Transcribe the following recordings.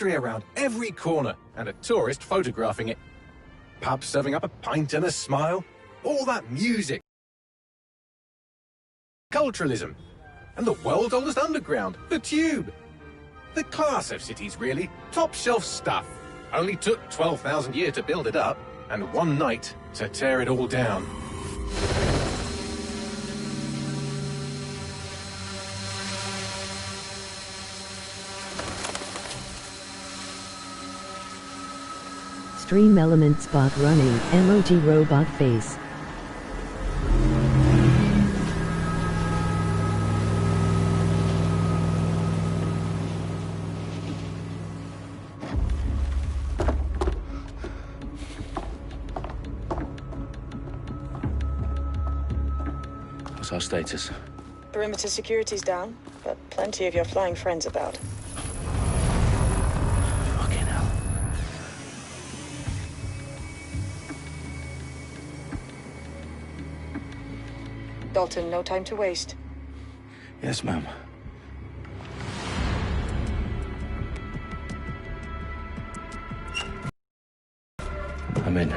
around every corner and a tourist photographing it. Pubs serving up a pint and a smile. All that music. Culturalism. And the world's oldest underground, the Tube. The class of cities, really. Top shelf stuff. Only took 12,000 years to build it up, and one night to tear it all down. Stream elements bot running, emoji robot face. What's our status? Perimeter security's down, but plenty of your flying friends about. Fucking hell. Dalton, no time to waste. Yes, ma'am. I'm in.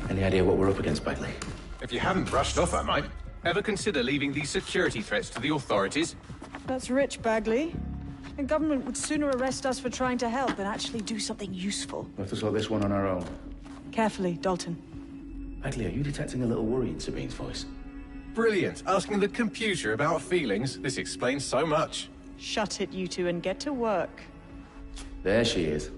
Any idea what we're up against, Bagley? If you haven't brushed off, I might. Ever consider leaving these security threats to the authorities? That's rich, Bagley. The government would sooner arrest us for trying to help than actually do something useful. We'll have to sort this one on our own. Carefully, Dalton. Bagley, are you detecting a little worry in Sabine's voice? Brilliant. Asking the computer about feelings. This explains so much. Shut it, you two, and get to work. There she is.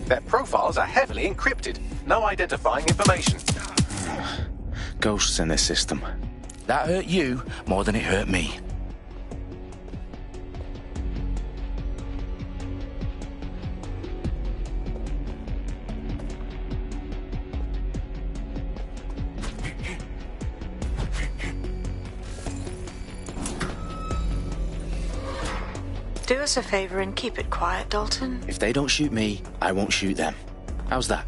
Their profiles are heavily encrypted. No identifying information. Ghosts in this system. That hurt you more than it hurt me. Do us a favor and keep it quiet, Dalton. If they don't shoot me, I won't shoot them. How's that?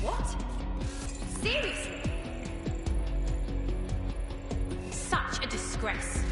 What? Seriously? Such a disgrace.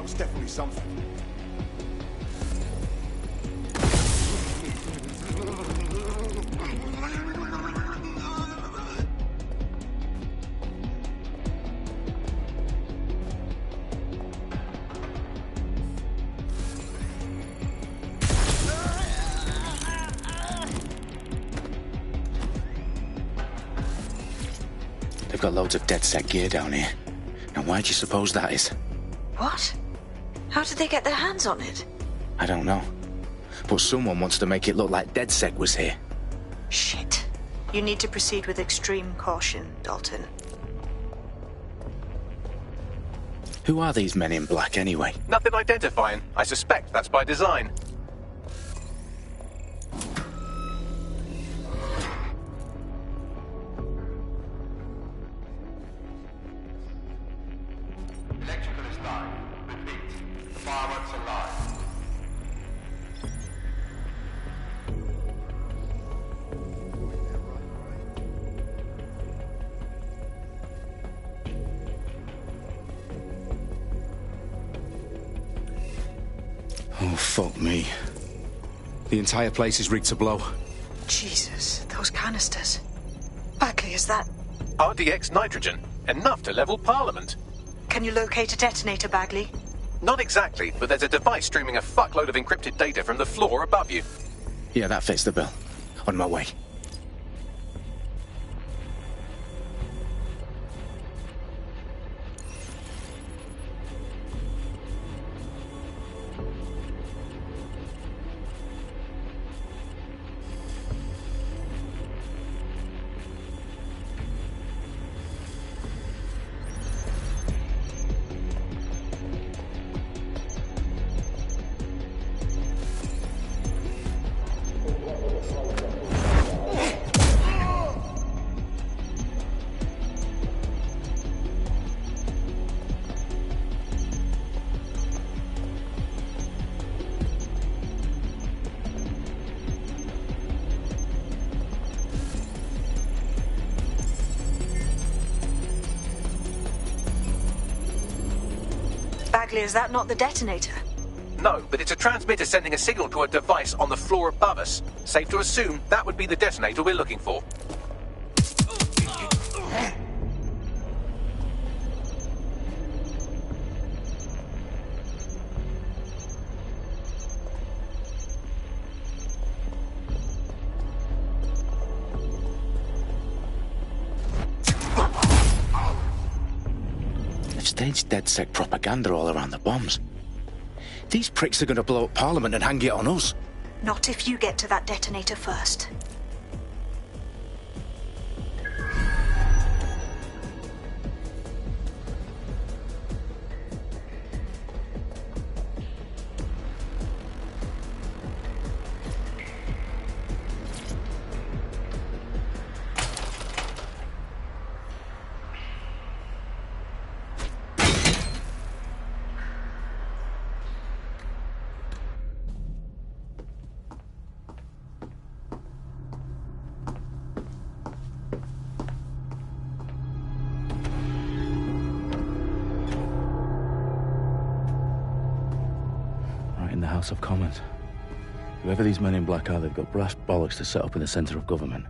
was definitely something. They've got loads of DedSec gear down here. Now, why do you suppose that is? What? How did they get their hands on it? I don't know. But someone wants to make it look like DedSec was here. Shit. You need to proceed with extreme caution, Dalton. Who are these men in black, anyway? Nothing identifying. I suspect that's by design. Electrical is live. Repeat. Fireworks are live. Oh, fuck me. The entire place is rigged to blow. Jesus, those canisters. Bagley, is that... RDX nitrogen. Enough to level Parliament. Can you locate a detonator, Bagley? Not exactly, but there's a device streaming a fuckload of encrypted data from the floor above you. Yeah, that fits the bill. On my way. Bagley, is that not the detonator? No, but it's a transmitter sending a signal to a device on the floor above us. Safe to assume that would be the detonator we're looking for. They've staged DedSec propaganda all around the bombs. These pricks are going to blow up Parliament and hang it on us. Not if you get to that detonator first. In the House of Commons. Whoever these men in black are, they've got brass bollocks to set up in the centre of government.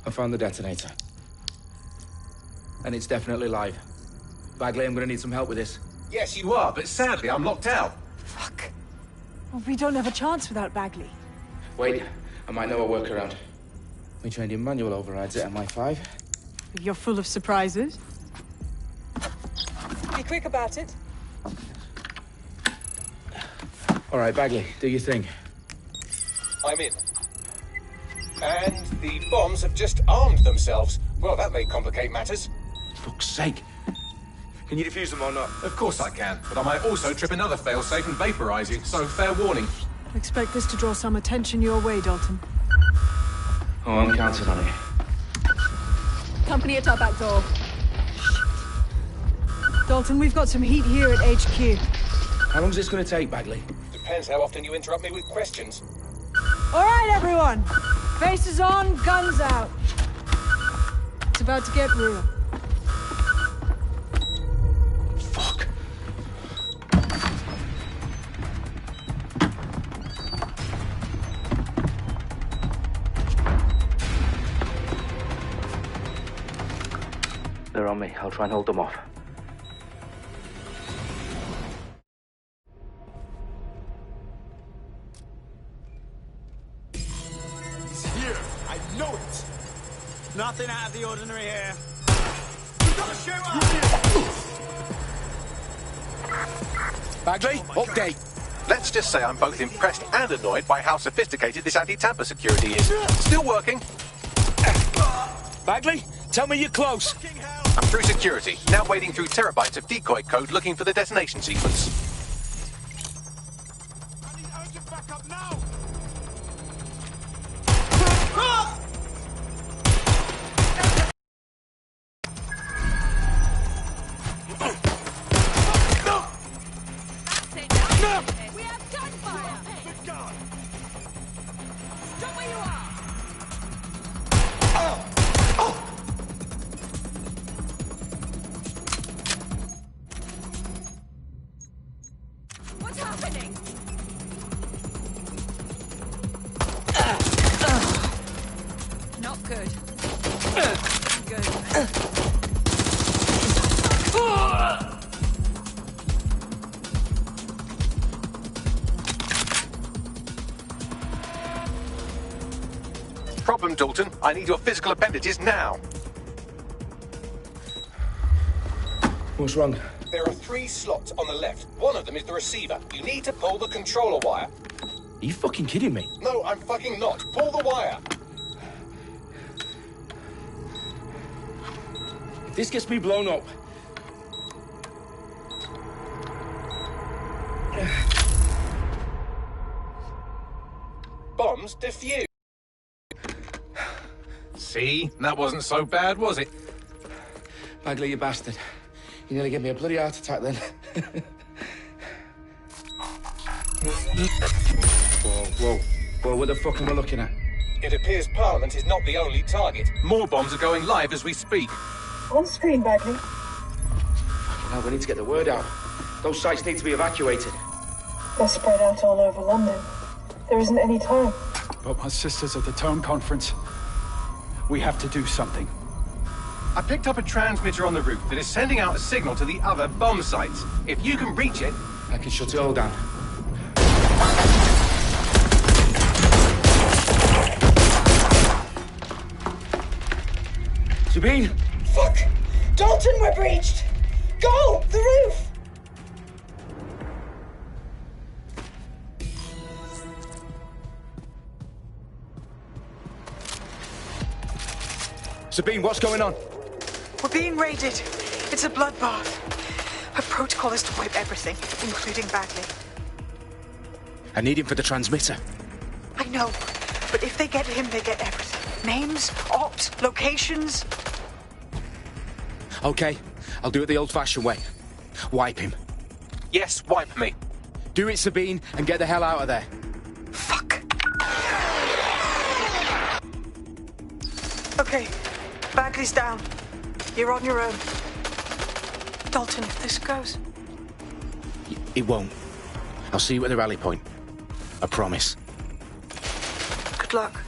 I found the detonator. And it's definitely live. Bagley, I'm gonna need some help with this. Yes, you are, but sadly I'm locked out. Fuck. Well, we don't have a chance without Bagley. Wait, I might know a workaround. We trained in manual overrides at MI5. You're full of surprises. Be quick about it. All right, Bagley, do your thing. I'm in. And the bombs have just armed themselves. Well, that may complicate matters. Fuck's sake. Can you defuse them or not? Of course I can, but I might also trip another failsafe and vaporize you, so fair warning. Expect this to draw some attention your way, Dalton. Oh, I'm counting on it. Company at our back door. Dalton, we've got some heat here at HQ. How long's this going to take, Bagley? Depends how often you interrupt me with questions. All right, everyone. Faces on, guns out. It's about to get real. Fuck. They're on me. I'll try and hold them off. He's here. I know it. Nothing out of the ordinary here. We've got to shoot up. Bagley, update. Let's just say I'm both impressed and annoyed by how sophisticated this anti-tamper security is. Still working. Bagley, tell me you're close. I'm through security, now wading through terabytes of decoy code looking for the detonation sequence. I need urgent backup now. We have gunfire! Stop where you are! What's happening? Not good. Good. Problem, Dalton. I need your physical appendages now. What's wrong? There are 3 slots on the left. One of them is the receiver. You need to pull the controller wire. Are you fucking kidding me? No, I'm fucking not. Pull the wire. If this gets me blown up... Bombs defused. See? That wasn't so bad, was it? Bagley, you bastard. You nearly gave me a bloody heart attack then. Whoa, what the fuck am I looking at? It appears Parliament is not the only target. More bombs are going live as we speak. On screen, Bagley. Now we need to get the word out. Those sites need to be evacuated. They're spread out all over London. There isn't any time. But my sister's at the town conference. We have to do something. I picked up a transmitter on the roof that is sending out a signal to the other bomb sites. If you can reach it... I can shut it all down. Sabine! Fuck! Dalton, we're breached! Go! The roof! Sabine, what's going on? We're being raided. It's a bloodbath. Our protocol is to wipe everything, including Bagley. I need him for the transmitter. I know, but if they get him, they get everything. Names, opt, locations. Okay, I'll do it the old-fashioned way. Wipe him. Yes, wipe me. Do it, Sabine, and get the hell out of there. Fuck. Okay, Bagley's down. You're on your own. Dalton, if this goes... It won't. I'll see you at the rally point. I promise. Good luck.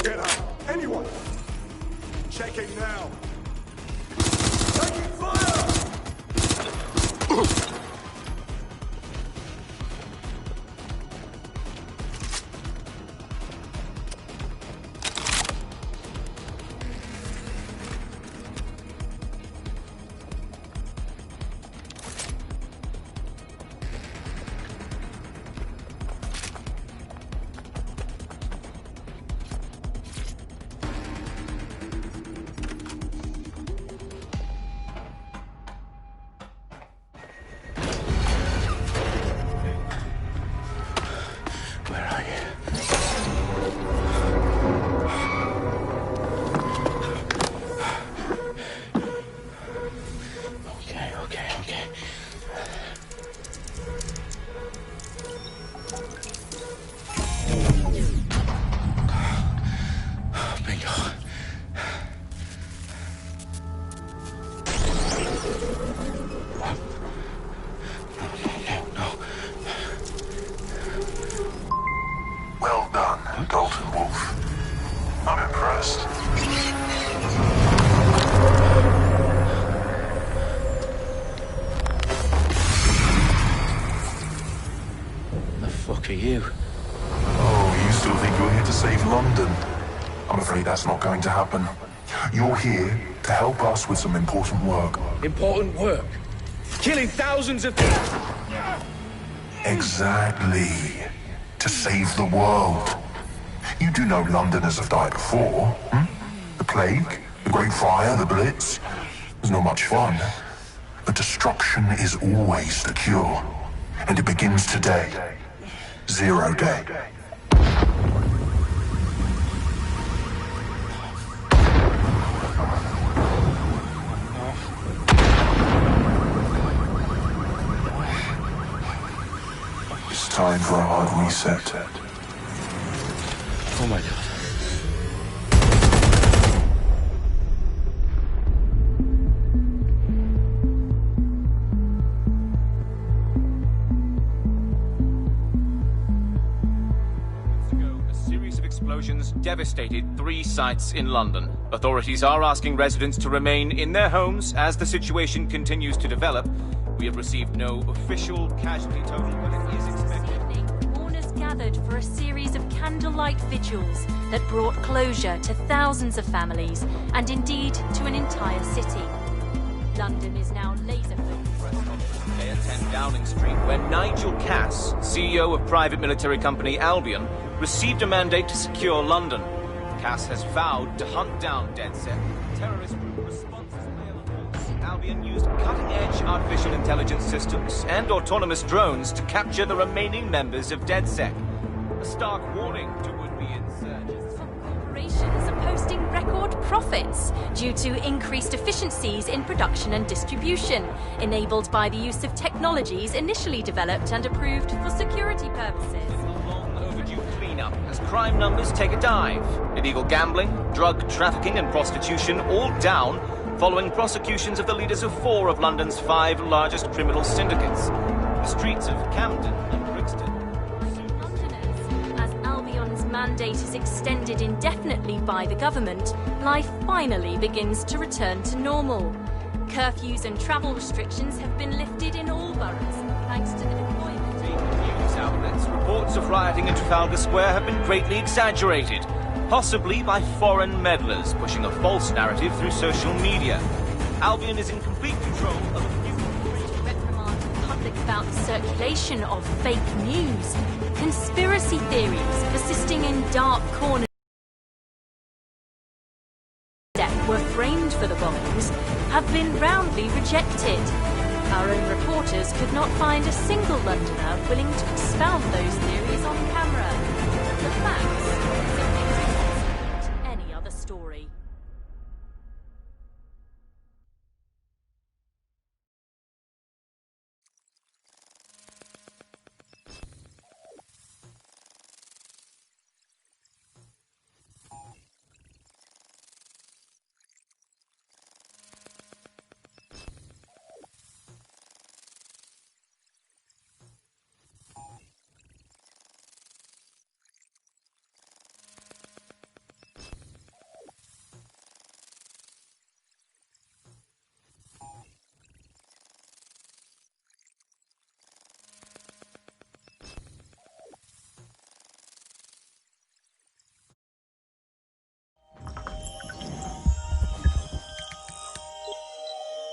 Get up! Anyone! Checking now! Taking fire! Well done, Dalton Wolf. I'm impressed. The fuck are you? Oh, you still think you're here to save London? I'm afraid that's not going to happen. You're here to help us with some important work. Important work? Killing thousands of... Exactly. To save the world. You do know Londoners have died before, hmm? The Plague, the Great Fire, the Blitz. It's not much fun. But destruction is always the cure. And it begins today. Zero Day. It's time for a hard reset. Oh my god. A series of explosions devastated 3 sites in London. Authorities are asking residents to remain in their homes as the situation continues to develop. We have received no official casualty total, but it is expected. Mourners gathered for a series of candlelight vigils that brought closure to thousands of families and indeed to an entire city. London is now laser-focused. Today at 10 Downing Street, where Nigel Cass, CEO of private military company Albion, received a mandate to secure London. Cass has vowed to hunt down DedSec, terrorist group responses. Albion used cutting-edge artificial intelligence systems and autonomous drones to capture the remaining members of DedSec. A stark warning to would-be insurgents. Corporations are posting record profits due to increased efficiencies in production and distribution, enabled by the use of technologies initially developed and approved for security purposes. Overdue cleanup as crime numbers take a dive. Illegal gambling, drug trafficking and prostitution all down following prosecutions of the leaders of 4 of London's 5 largest criminal syndicates. The streets of Camden and Brixton. Londoners, as Albion's mandate is extended indefinitely by the government, life finally begins to return to normal. Curfews and travel restrictions have been lifted in all boroughs, thanks to the deployment. News outlets, reports of rioting in Trafalgar Square have been greatly exaggerated, possibly by foreign meddlers pushing a false narrative through social media. Albion is in complete control of a few... reprimand the public about the circulation of fake news, conspiracy theories persisting in dark corners that were framed for the bombings have been roundly rejected. Our own reporters could not find a single Londoner willing to expound those theories on camera. The facts simply refute any other story.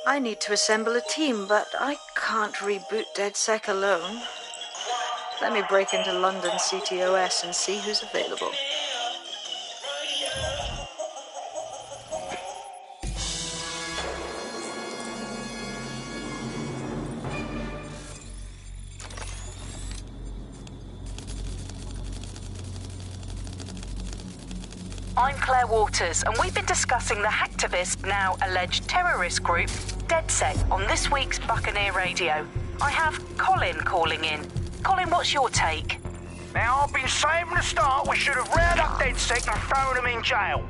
I need to assemble a team, but I can't reboot DedSec alone. Let me break into London CTOS and see who's available. I'm Claire Waters, and we've been discussing the hacktivist, now alleged terrorist group, DedSec, on this week's Buccaneer Radio. I have Colin calling in. Colin, what's your take? Now, I've been saying from the start we should have rounded up DedSec and thrown them in jail.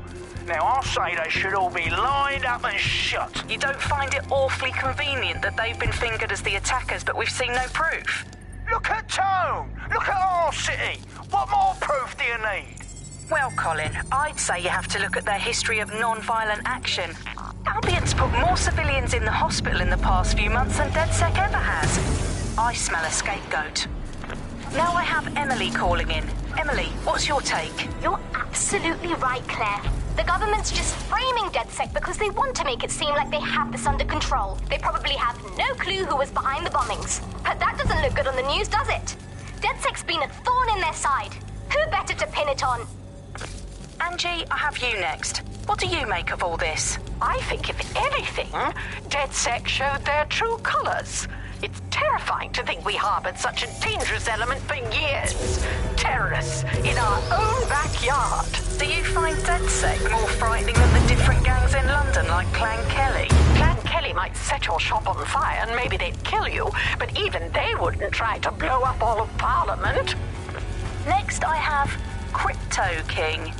Now, I'll say they should all be lined up and shot. You don't find it awfully convenient that they've been fingered as the attackers, but we've seen no proof? Look at Tone! Look at our city! What more proof do you need? Well, Colin, I'd say you have to look at their history of non-violent action. Albion's put more civilians in the hospital in the past few months than DedSec ever has. I smell a scapegoat. Now I have Emily calling in. Emily, what's your take? You're absolutely right, Claire. The government's just framing DedSec because they want to make it seem like they have this under control. They probably have no clue who was behind the bombings. But that doesn't look good on the news, does it? DedSec's been a thorn in their side. Who better to pin it on? Angie, I have you next. What do you make of all this? I think, if anything, DedSec showed their true colors. It's terrifying to think we harbored such a dangerous element for years. Terrorists in our own backyard. Do you find DedSec more frightening than the different gangs in London, like Clan Kelly? Clan Kelly might set your shop on fire and maybe they'd kill you, but even they wouldn't try to blow up all of Parliament. Next, I have Crypto King.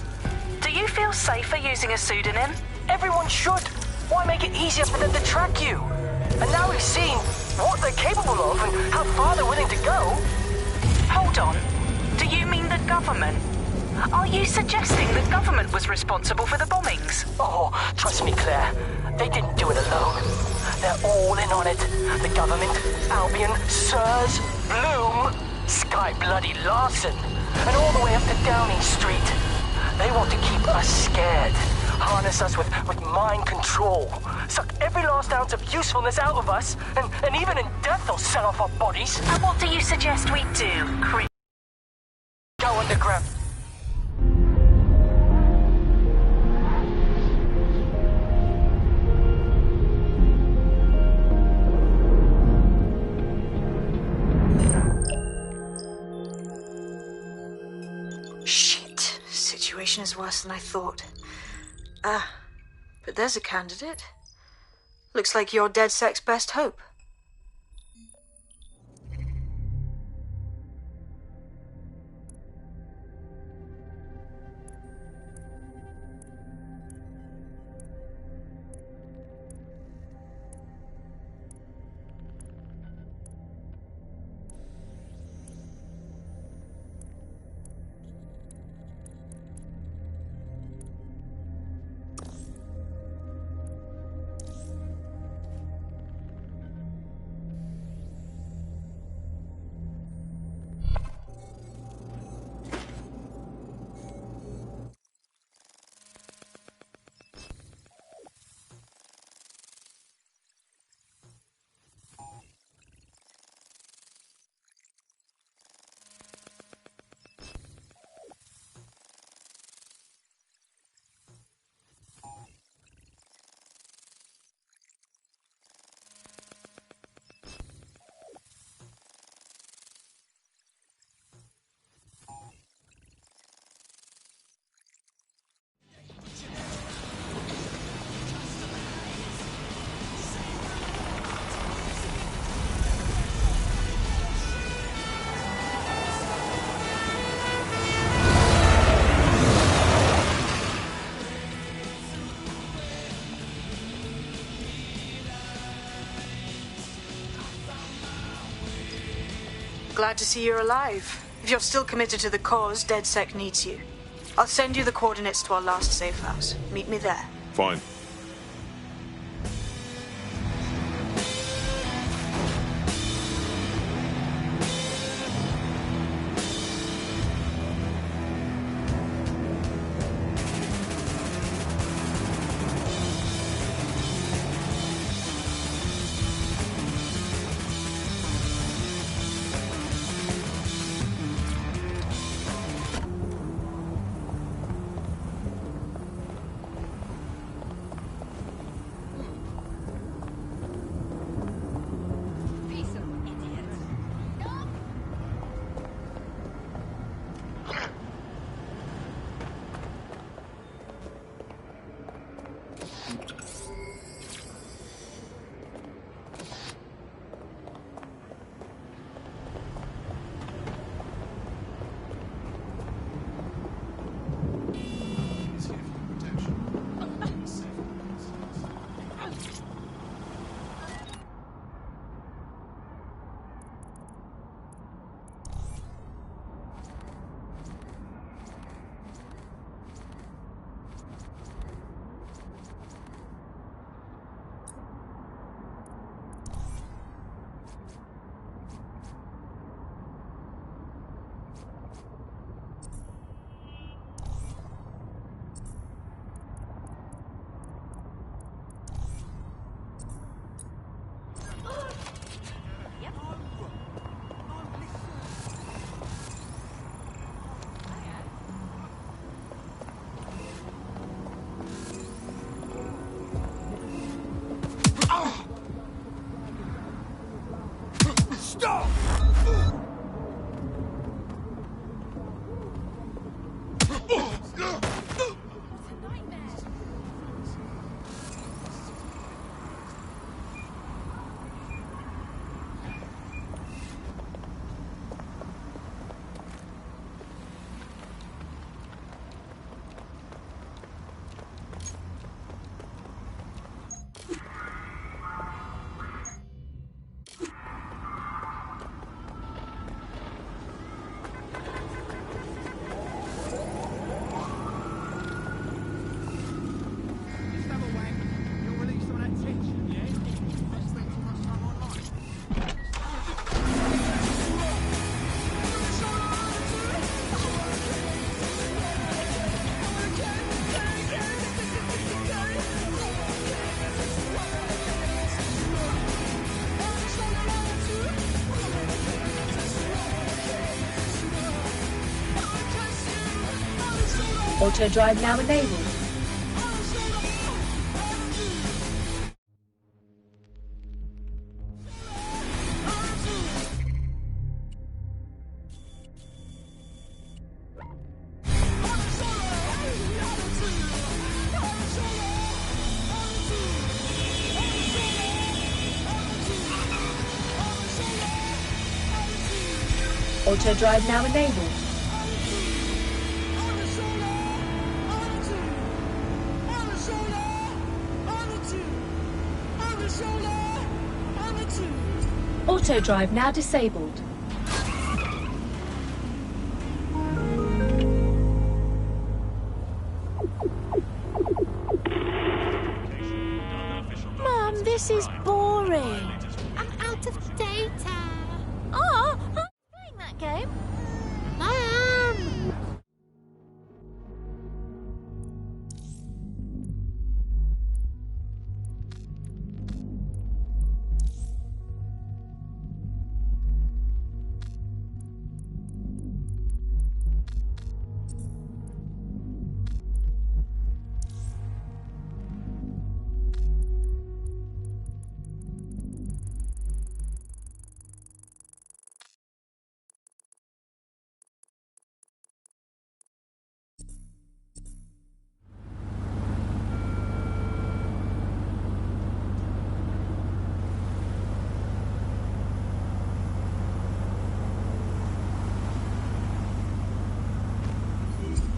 Do you feel safer using a pseudonym? Everyone should. Why make it easier for them to track you? And now we've seen what they're capable of and how far they're willing to go. Hold on. Do you mean the government? Are you suggesting the government was responsible for the bombings? Oh, trust me, Claire. They didn't do it alone. They're all in on it. The government, Albion, Sirs, Bloom, Sky Bloody Larson, and all the way up to Downing Street. They want to keep us scared, harness us with mind control, suck every last ounce of usefulness out of us, and even in death they'll sell off our bodies. And what do you suggest we do, Go underground. Situation is worse than I thought. But there's a candidate. Looks like you're DedSec's best hope. Glad to see you're alive. If you're still committed to the cause, DedSec needs you. I'll send you the coordinates to our last safe house. Meet me there. Fine. Auto drive now enabled. Auto drive now enabled. Auto drive now disabled. Mum, this is boring. I'm out of data. Oh, I'm playing that game. Mom!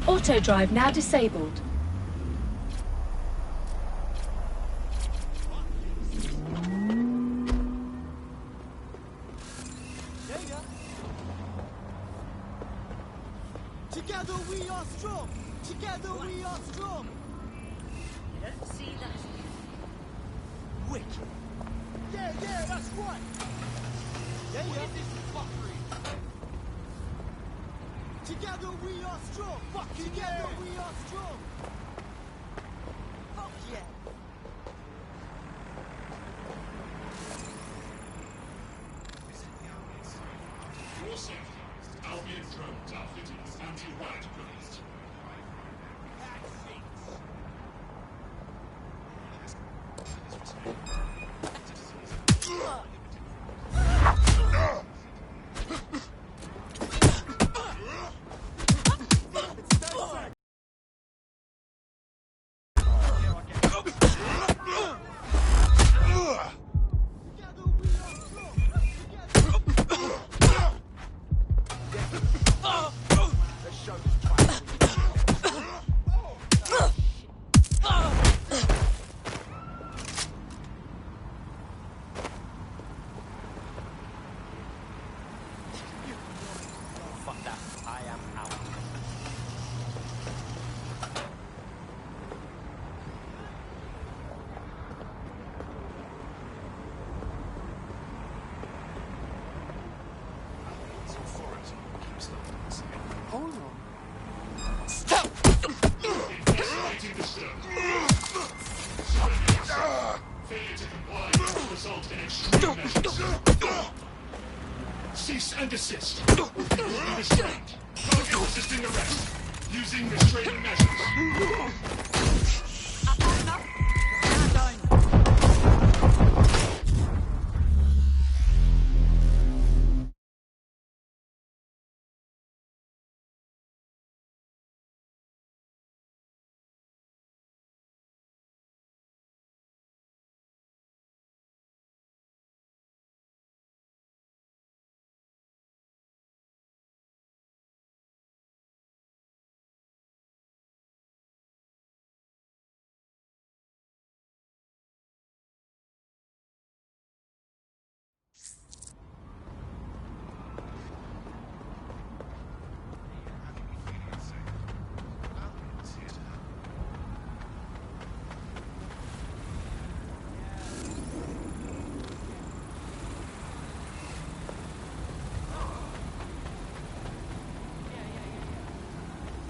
Auto drive now disabled. Together we are strong! Together we are strong! You don't see that? Wicked. Yeah, that's right! Yeah. What is this fuckery? Together we are strong! Together we are strong! Fuck yeah! Albion drones are fitted with anti-riot equipment. Fuck that. I am out. Hold on. Stop! Failure to comply will result in extreme measures. Cease and desist. You will be restrained. Target resisting arrest. Using restraining measures.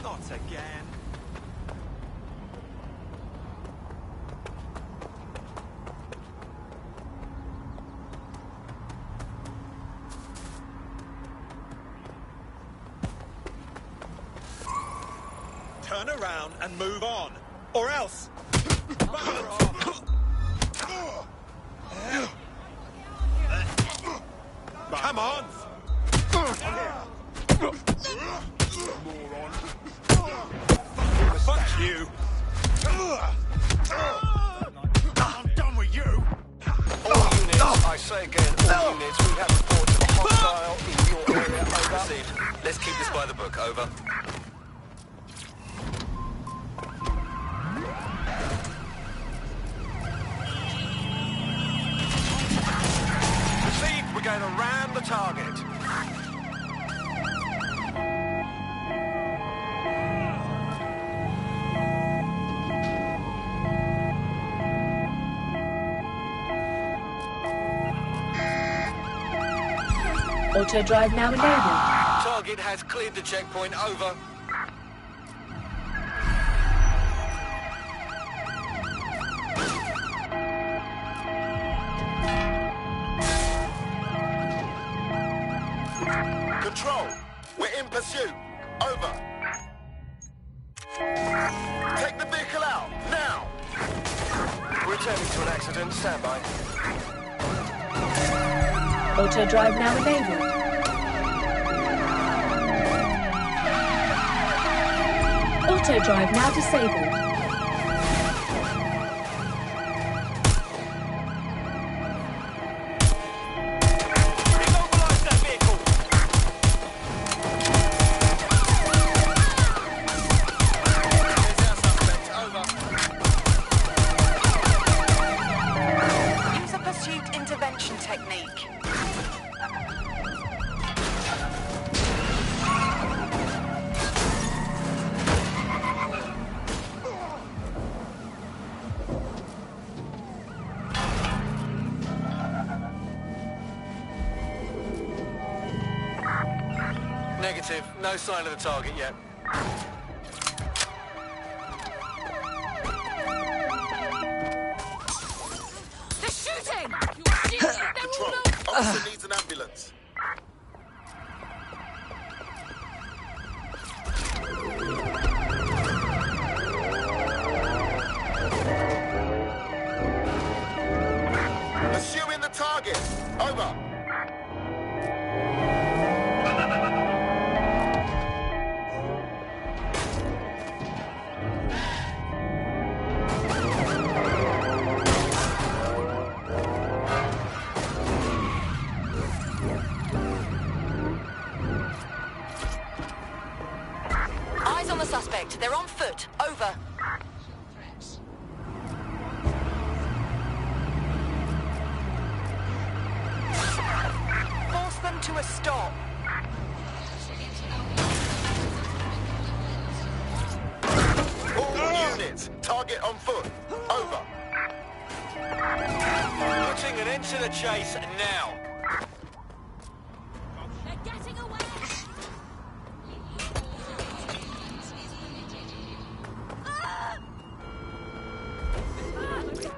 Not again. turn around and move on. Or else... Come on! Fuck you! I'm done with you! All units, I say again, all units, we have reports of a hostile in your area. Over. Received. Let's keep this by the book. Over. Received. We're going to ram the target. Auto drive now enabled. Target has cleared the checkpoint. Over. Control, we're in pursuit. Over. Take the vehicle out, now! Returning to an accident. Stand by. Auto drive now enabled. Auto drive now disabled. Immobilize that vehicle! There's our suspect. Over. Use a pursuit intervention technique. Negative. No sign of the target yet. They're shooting! Control, officer needs an ambulance. Pursuing the target. Over. Eyes on the suspect. They're on foot. Over. Force them to a stop. All units, target on foot. Over. Putting an end to the chase now. They're getting away!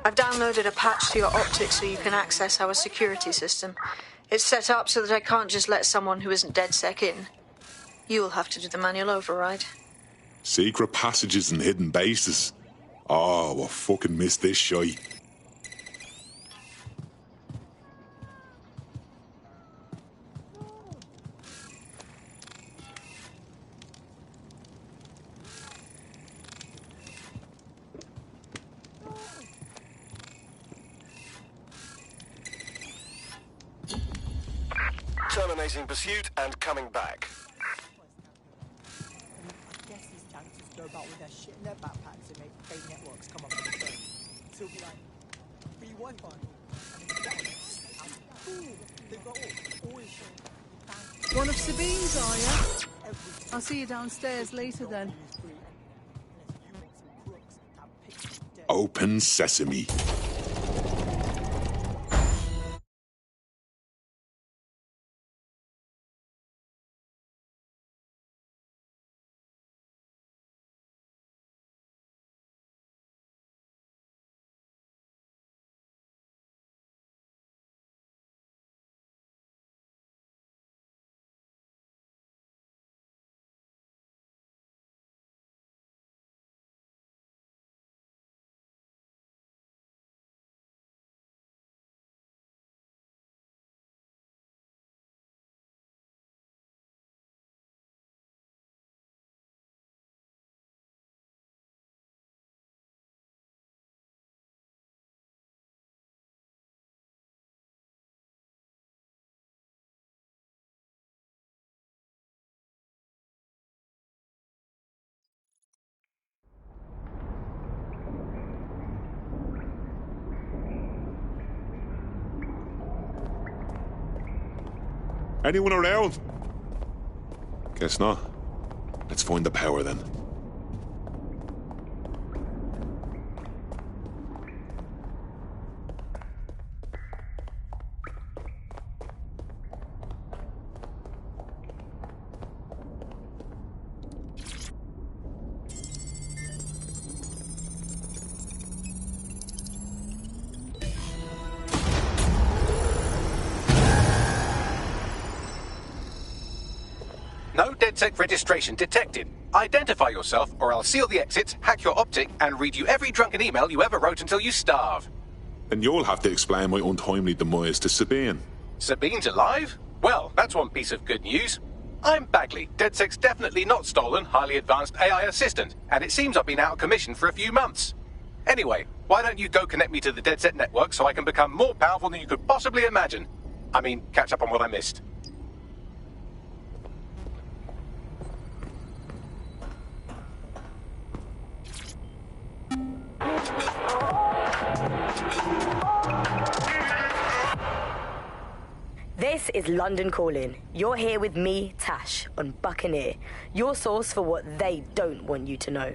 I've downloaded a patch to your optics so you can access our security system. It's set up so that I can't just let someone who isn't DedSec in. You'll have to do the manual override. Secret passages and hidden bases. Oh, I fucking missed this shite. Terminating pursuit and coming back. I guess these gangsters go about with their shit in their backpacks and make fake networks come up on the phone. So it'll be like, free Wi-Fi. Ooh, they've got all this shit. One of Sabine's, are you? I'll see you downstairs later then. Open sesame. Anyone around? Guess not. Let's find the power then. No DedSec registration detected. Identify yourself, or I'll seal the exits, hack your optic, and read you every drunken email you ever wrote until you starve. And you'll have to explain my untimely demise to Sabine. Sabine's alive? Well, that's one piece of good news. I'm Bagley, DedSec's definitely not stolen, highly advanced AI assistant, and it seems I've been out of commission for a few months. Anyway, why don't you go connect me to the DedSec network so I can become more powerful than you could possibly imagine? I mean, catch up on what I missed. This is London Calling. You're here with me, Tash, on Buccaneer, your source for what they don't want you to know.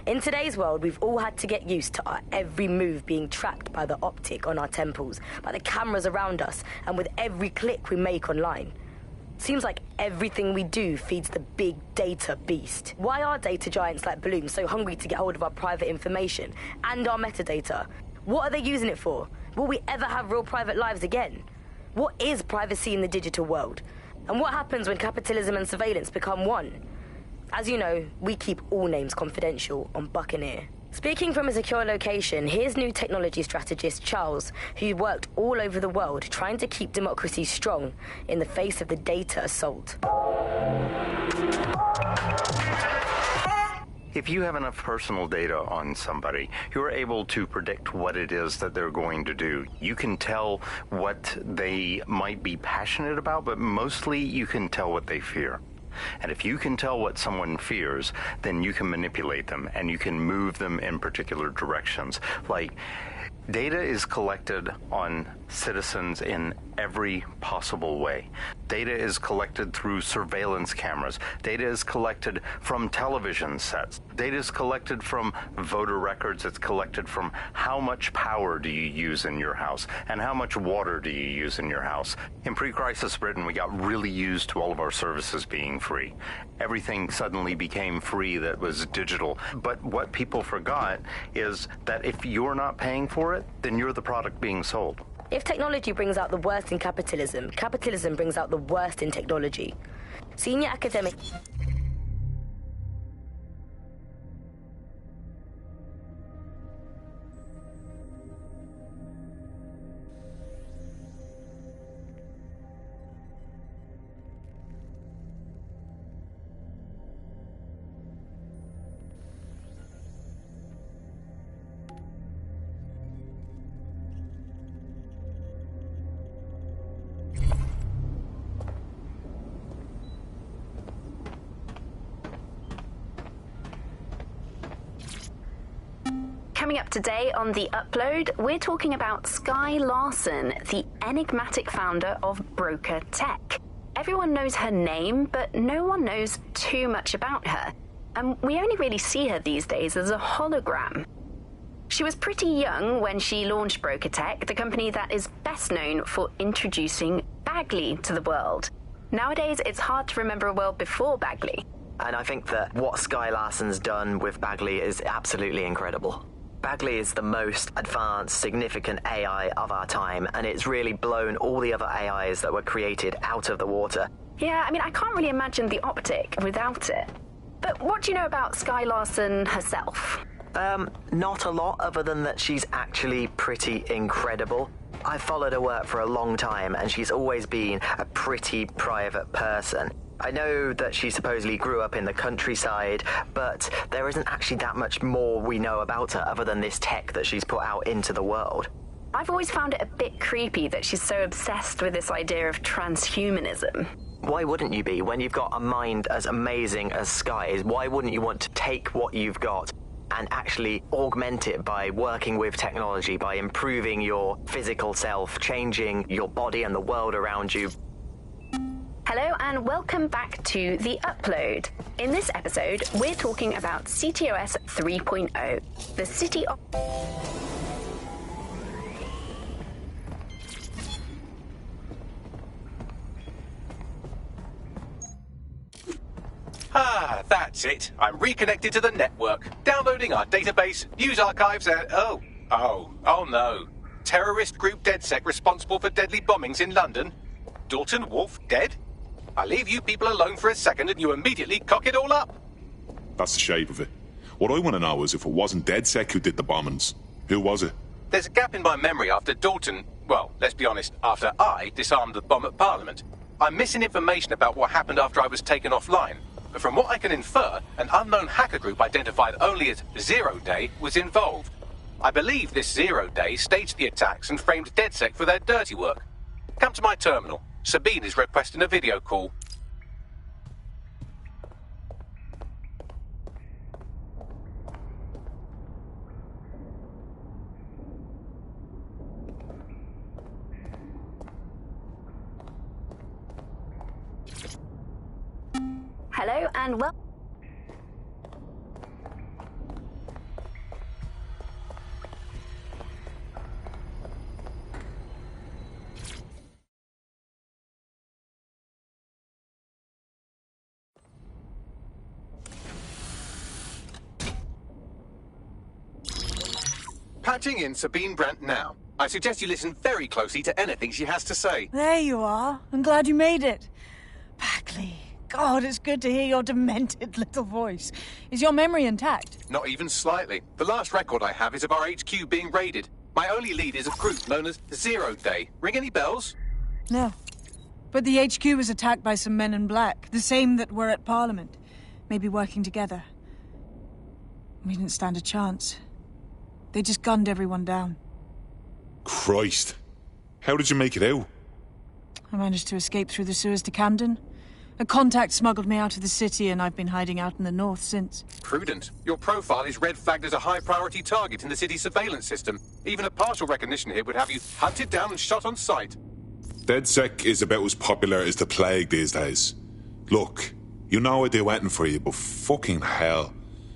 In today's world, we've all had to get used to our every move being tracked by the optic on our temples, by the cameras around us, and with every click we make online. Seems like everything we do feeds the big data beast. Why are data giants like Bloom so hungry to get hold of our private information and our metadata? What are they using it for? Will we ever have real private lives again? What is privacy in the digital world? And what happens when capitalism and surveillance become one? As you know, we keep all names confidential on Buccaneer. Speaking from a secure location, here's new technology strategist Charles, who worked all over the world trying to keep democracy strong in the face of the data assault. If you have enough personal data on somebody, you're able to predict what it is that they're going to do. You can tell what they might be passionate about, but mostly you can tell what they fear. And if you can tell what someone fears, then you can manipulate them and you can move them in particular directions. Like, data is collected on citizens in every possible way. Data is collected through surveillance cameras. Data is collected from television sets. Data is collected from voter records. It's collected from how much power do you use in your house and how much water do you use in your house. In pre-crisis Britain, we got really used to all of our services being free. Everything suddenly became free that was digital. But what people forgot is that if you're not paying for it, then you're the product being sold. If technology brings out the worst in capitalism, capitalism brings out the worst in technology. Senior academic... Coming up today on The Upload, we're talking about Skye Larson, the enigmatic founder of Broker Tech. Everyone knows her name, but no one knows too much about her. And we only really see her these days as a hologram. She was pretty young when she launched Broker Tech, the company that is best known for introducing Bagley to the world. Nowadays, it's hard to remember a world before Bagley. And I think that what Skye Larson's done with Bagley is absolutely incredible. Bagley is the most advanced, significant AI of our time, and it's really blown all the other AIs that were created out of the water. Yeah, I mean, I can't really imagine the optic without it. But what do you know about Skye Larson herself? Not a lot, other than that she's actually pretty incredible. I've followed her work for a long time, and she's always been a pretty private person. I know that she supposedly grew up in the countryside, but there isn't actually that much more we know about her other than this tech that she's put out into the world. I've always found it a bit creepy that she's so obsessed with this idea of transhumanism. Why wouldn't you be? When you've got a mind as amazing as Skye's, why wouldn't you want to take what you've got and actually augment it by working with technology, by improving your physical self, changing your body and the world around you? Hello and welcome back to The Upload. In this episode, we're talking about CTOS 3.0, the city of... Ah, that's it. I'm reconnected to the network, downloading our database, news archives, and... Oh no. Terrorist group DedSec responsible for deadly bombings in London? Dalton Wolfe dead? I leave you people alone for a second and you immediately cock it all up. That's the shape of it. What I want to know is if it wasn't DedSec who did the bombings, who was it? There's a gap in my memory after Dalton... Well, let's be honest, after I disarmed the bomb at Parliament. I'm missing information about what happened after I was taken offline. But from what I can infer, an unknown hacker group identified only as Zero Day was involved. I believe this Zero Day staged the attacks and framed DedSec for their dirty work. Come to my terminal. Sabine is requesting a video call. Hello and welcome. Patching in Sabine Brandt now. I suggest you listen very closely to anything she has to say. There you are. I'm glad you made it. Packley. God, it's good to hear your demented little voice. Is your memory intact? Not even slightly. The last record I have is of our HQ being raided. My only lead is a group known as Zero Day. Ring any bells? No. But the HQ was attacked by some men in black, the same that were at Parliament. Maybe working together. We didn't stand a chance. They just gunned everyone down. Christ. How did you make it out? I managed to escape through the sewers to Camden. A contact smuggled me out of the city, and I've been hiding out in the north since. Prudent. Your profile is red flagged as a high-priority target in the city's surveillance system. Even a partial recognition here would have you hunted down and shot on sight. DedSec is about as popular as the plague these days. Look, you know I do anything for you, but fucking hell.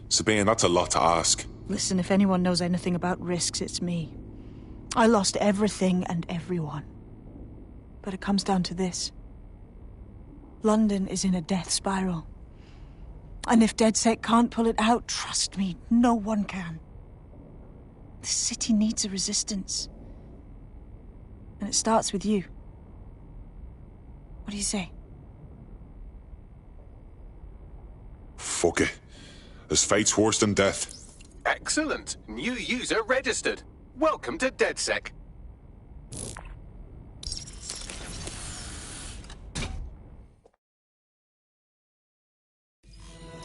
Sabine, that's a lot to ask. Listen, if anyone knows anything about risks, it's me. I lost everything and everyone. But it comes down to this. London is in a death spiral. And if DedSec can't pull it out, trust me, no one can. The city needs a resistance. And it starts with you. What do you say? Fuck it. As fate's worse than death. Excellent. New user registered. Welcome to DedSec.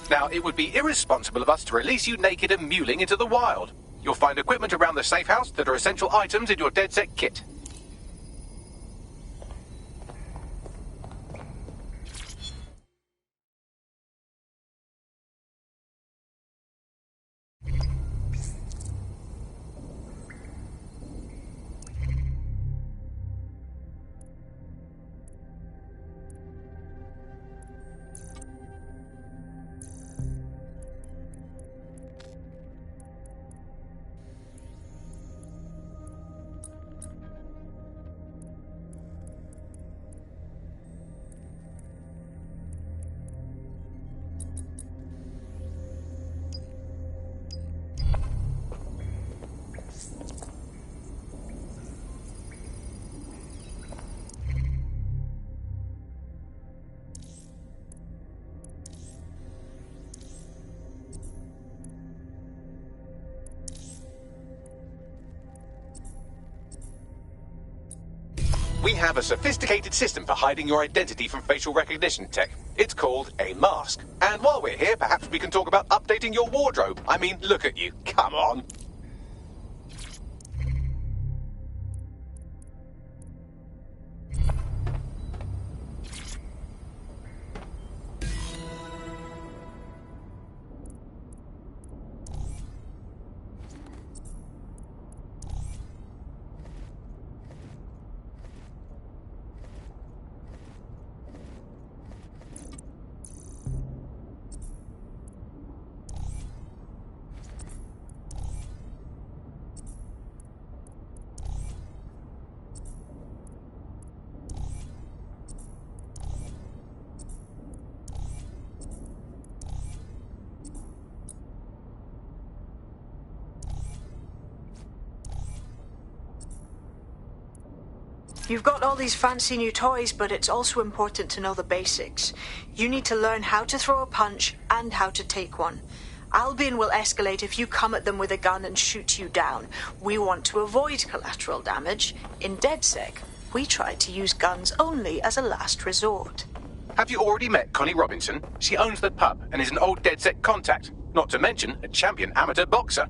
Now, it would be irresponsible of us to release you naked and mewling into the wild. You'll find equipment around the safe house that are essential items in your DedSec kit. We have a sophisticated system for hiding your identity from facial recognition tech. It's called a mask. And while we're here, perhaps we can talk about updating your wardrobe. I mean, look at you. Come on. You've got all these fancy new toys, but it's also important to know the basics. You need to learn how to throw a punch and how to take one. Albion will escalate if you come at them with a gun and shoot you down. We want to avoid collateral damage. In DedSec, we try to use guns only as a last resort. Have you already met Connie Robinson? She owns the pub and is an old DedSec contact, not to mention a champion amateur boxer.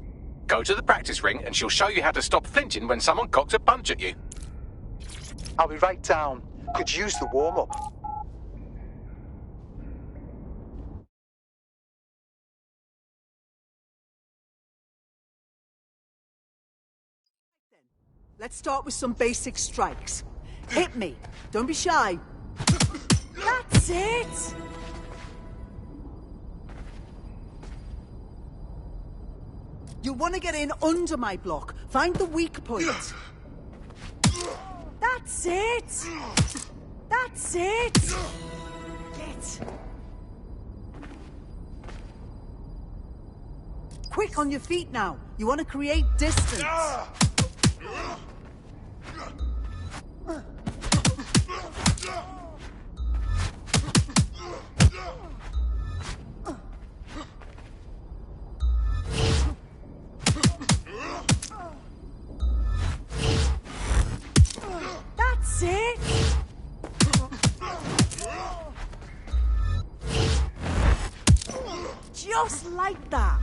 Go to the practice ring and she'll show you how to stop flinching when someone cocks a punch at you. I'll be right down. Could use the warm-up. Let's start with some basic strikes. Hit me. Don't be shy. That's it! You'll want to get in under my block. Find the weak point. That's it! That's it! Get! Quick on your feet now. You want to create distance. That's it! Just like that.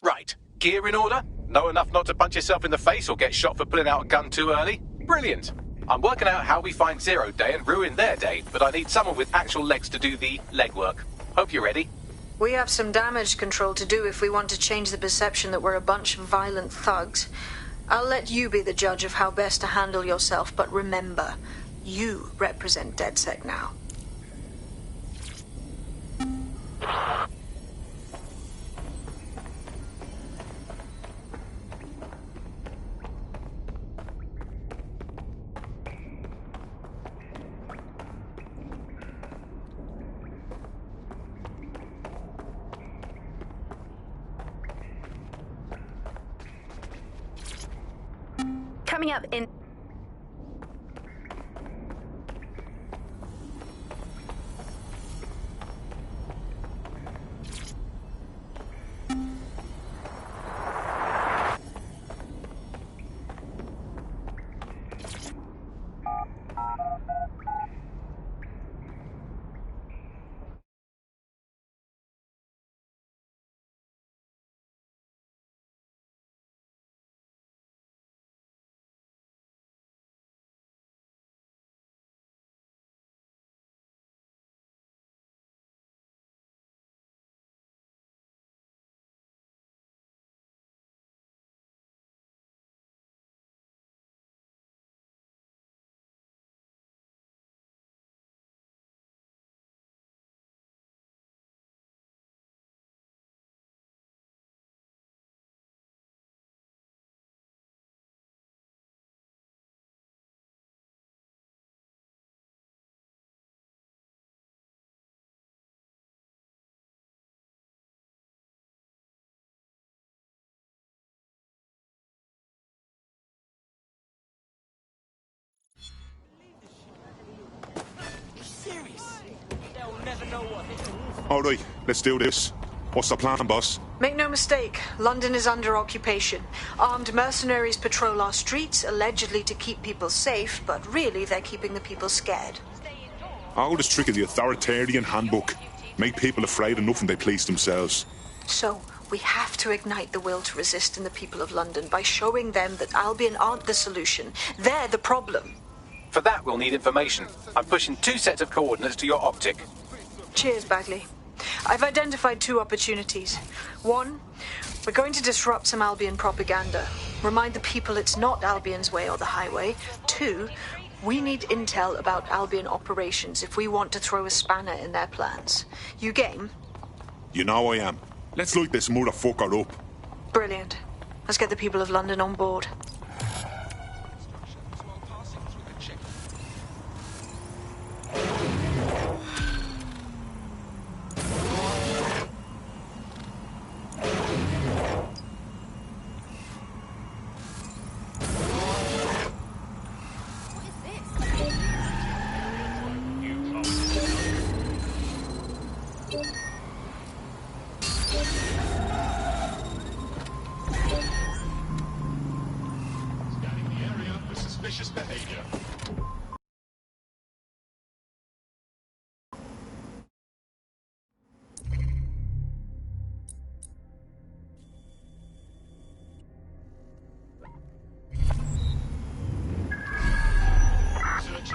Right, gear in order? Know enough not to punch yourself in the face or get shot for pulling out a gun too early? Brilliant! I'm working out how we find Zero Day and ruin their day, but I need someone with actual legs to do the legwork. Hope you're ready. We have some damage control to do if we want to change the perception that we're a bunch of violent thugs. I'll let you be the judge of how best to handle yourself, but remember, you represent DedSec now. Coming up in... All right, let's do this. What's the plan, boss? Make no mistake, London is under occupation. Armed mercenaries patrol our streets, allegedly to keep people safe, but really they're keeping the people scared. Oldest trick of the authoritarian handbook. Make people afraid of nothing they please themselves. So, we have to ignite the will to resist in the people of London by showing them that Albion aren't the solution. They're the problem. For that, we'll need information. I'm pushing 2 sets of coordinates to your optic. Cheers, Bagley. I've identified 2 opportunities. 1, we're going to disrupt some Albion propaganda. Remind the people it's not Albion's way or the highway. 2, we need intel about Albion operations if we want to throw a spanner in their plans. You game? You know I am. Let's light this motherfucker up. Brilliant. Let's get the people of London on board.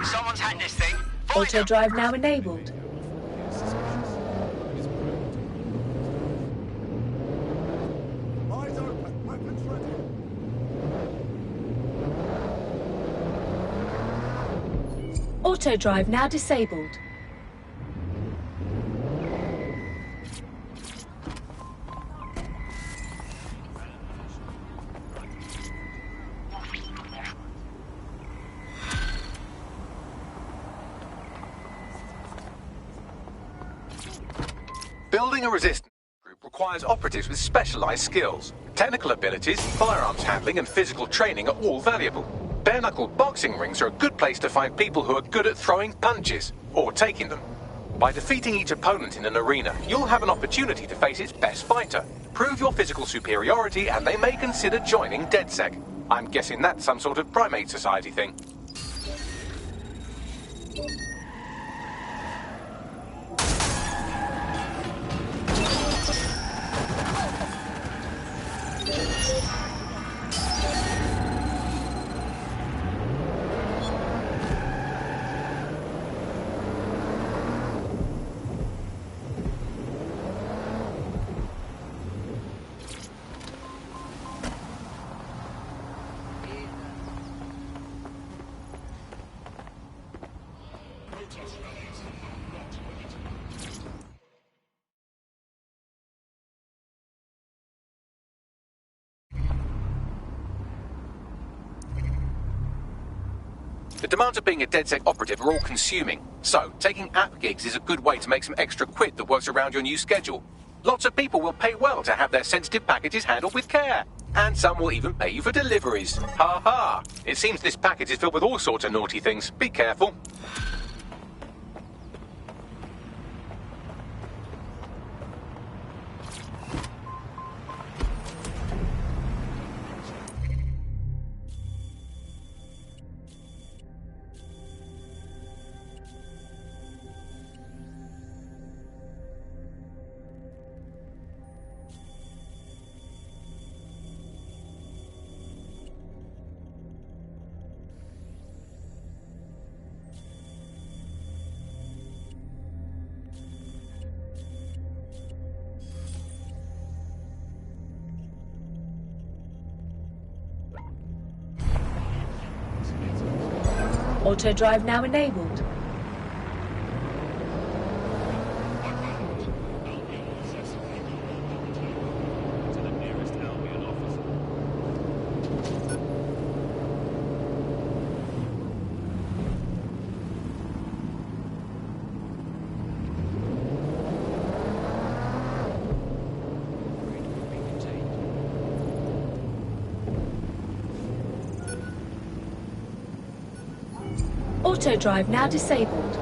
Someone's hacked this thing. Auto drive now enabled. Eyes open, weapons ready. Auto drive now disabled. Building a resistance group requires operatives with specialized skills. Technical abilities, firearms handling, and physical training are all valuable. Bare-knuckle boxing rings are a good place to find people who are good at throwing punches, or taking them. By defeating each opponent in an arena, you'll have an opportunity to face its best fighter. Prove your physical superiority, and they may consider joining DedSec. I'm guessing that's some sort of primate society thing. The demands of being a DedSec operative are all-consuming, so taking app gigs is a good way to make some extra quid that works around your new schedule. Lots of people will pay well to have their sensitive packages handled with care, and some will even pay you for deliveries. Ha ha! It seems this package is filled with all sorts of naughty things. Be careful. Auto drive now enabled. Auto drive now disabled.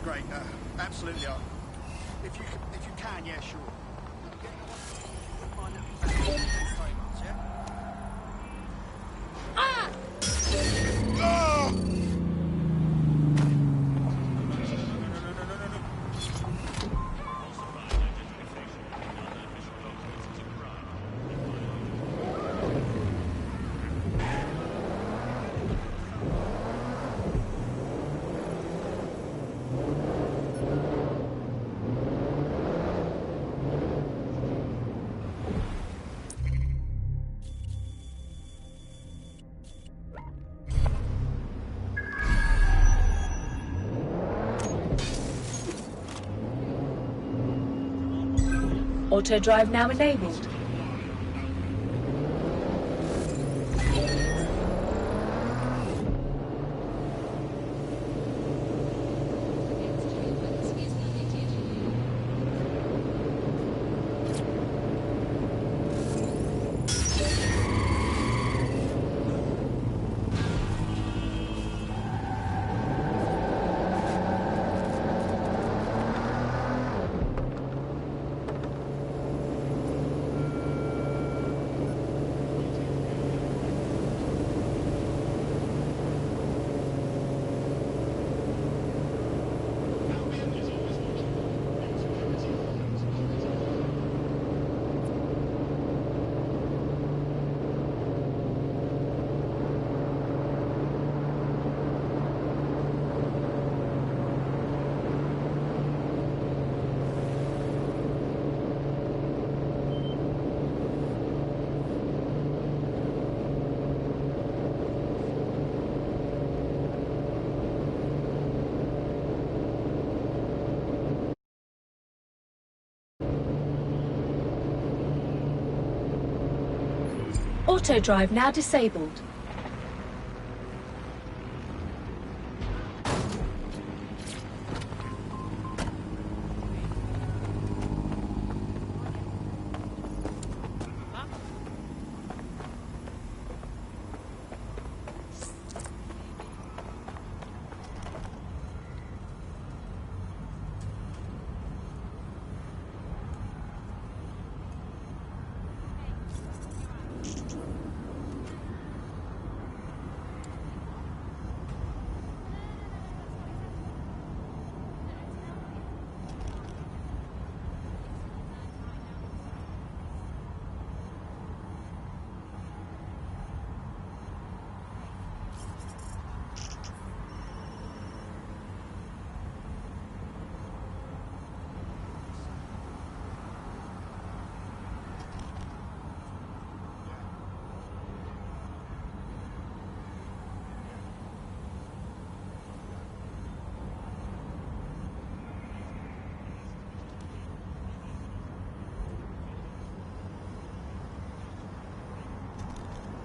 great. Absolutely. If you can, yeah, sure. Thanks very much, yeah? Auto drive now enabled. Auto drive now disabled.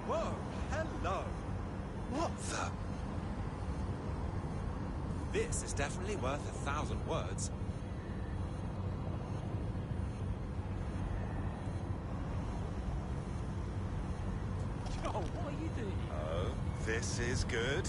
Whoa, hello. What the? This is definitely worth 1,000 words. Oh, what are you doing? Oh, this is good.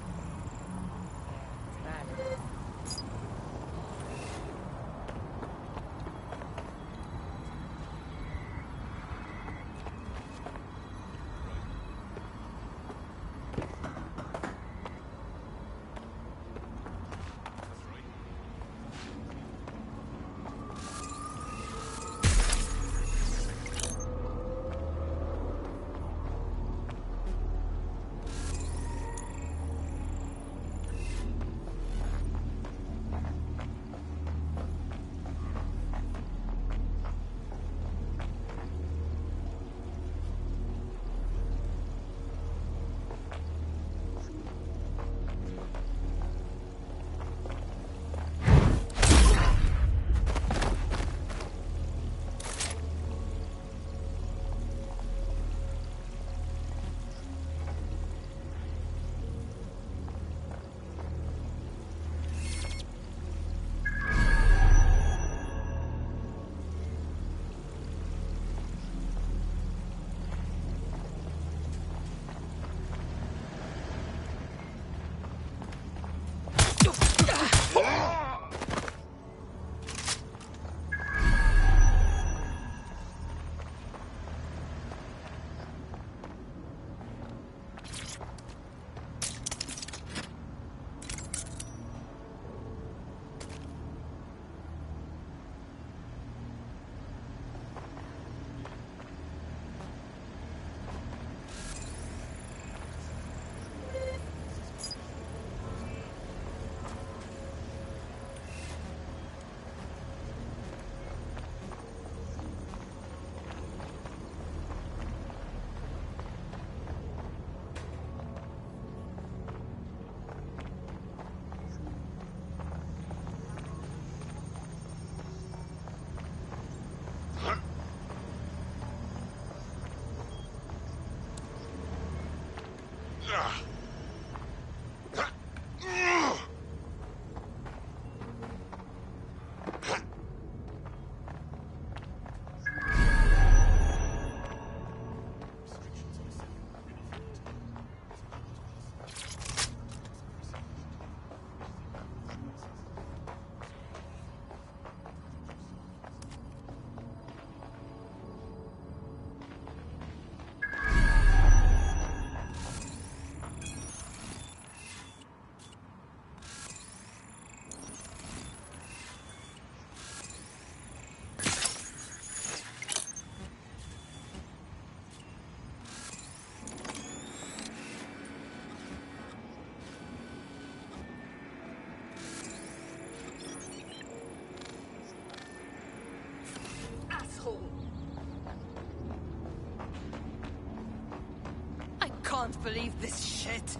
I can't believe this shit.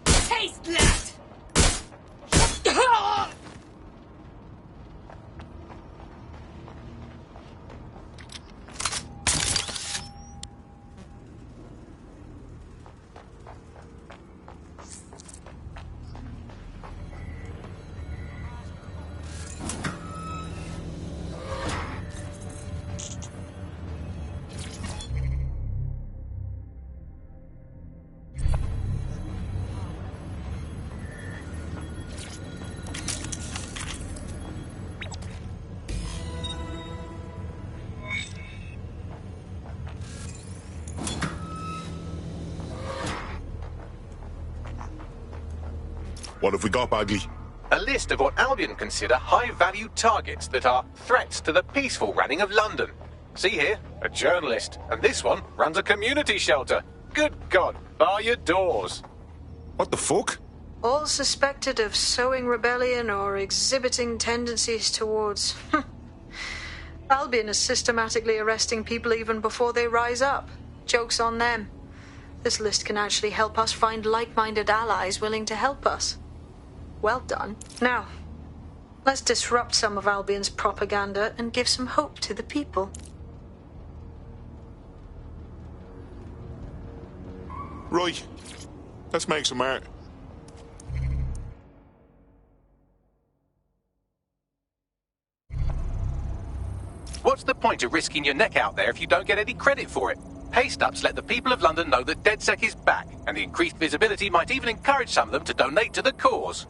Taste that! What have we got, Bagley? A list of what Albion consider high-value targets that are threats to the peaceful running of London. See here, a journalist, and this one runs a community shelter. Good God, bar your doors. What the fuck? All suspected of sowing rebellion or exhibiting tendencies towards... Albion is systematically arresting people even before they rise up. Joke's on them. This list can actually help us find like-minded allies willing to help us. Well done. Now, let's disrupt some of Albion's propaganda and give some hope to the people. Right. Let's make some art. What's the point of risking your neck out there if you don't get any credit for it? Paste-ups let the people of London know that DedSec is back, and the increased visibility might even encourage some of them to donate to the cause.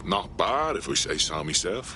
Not bad, if I say so myself.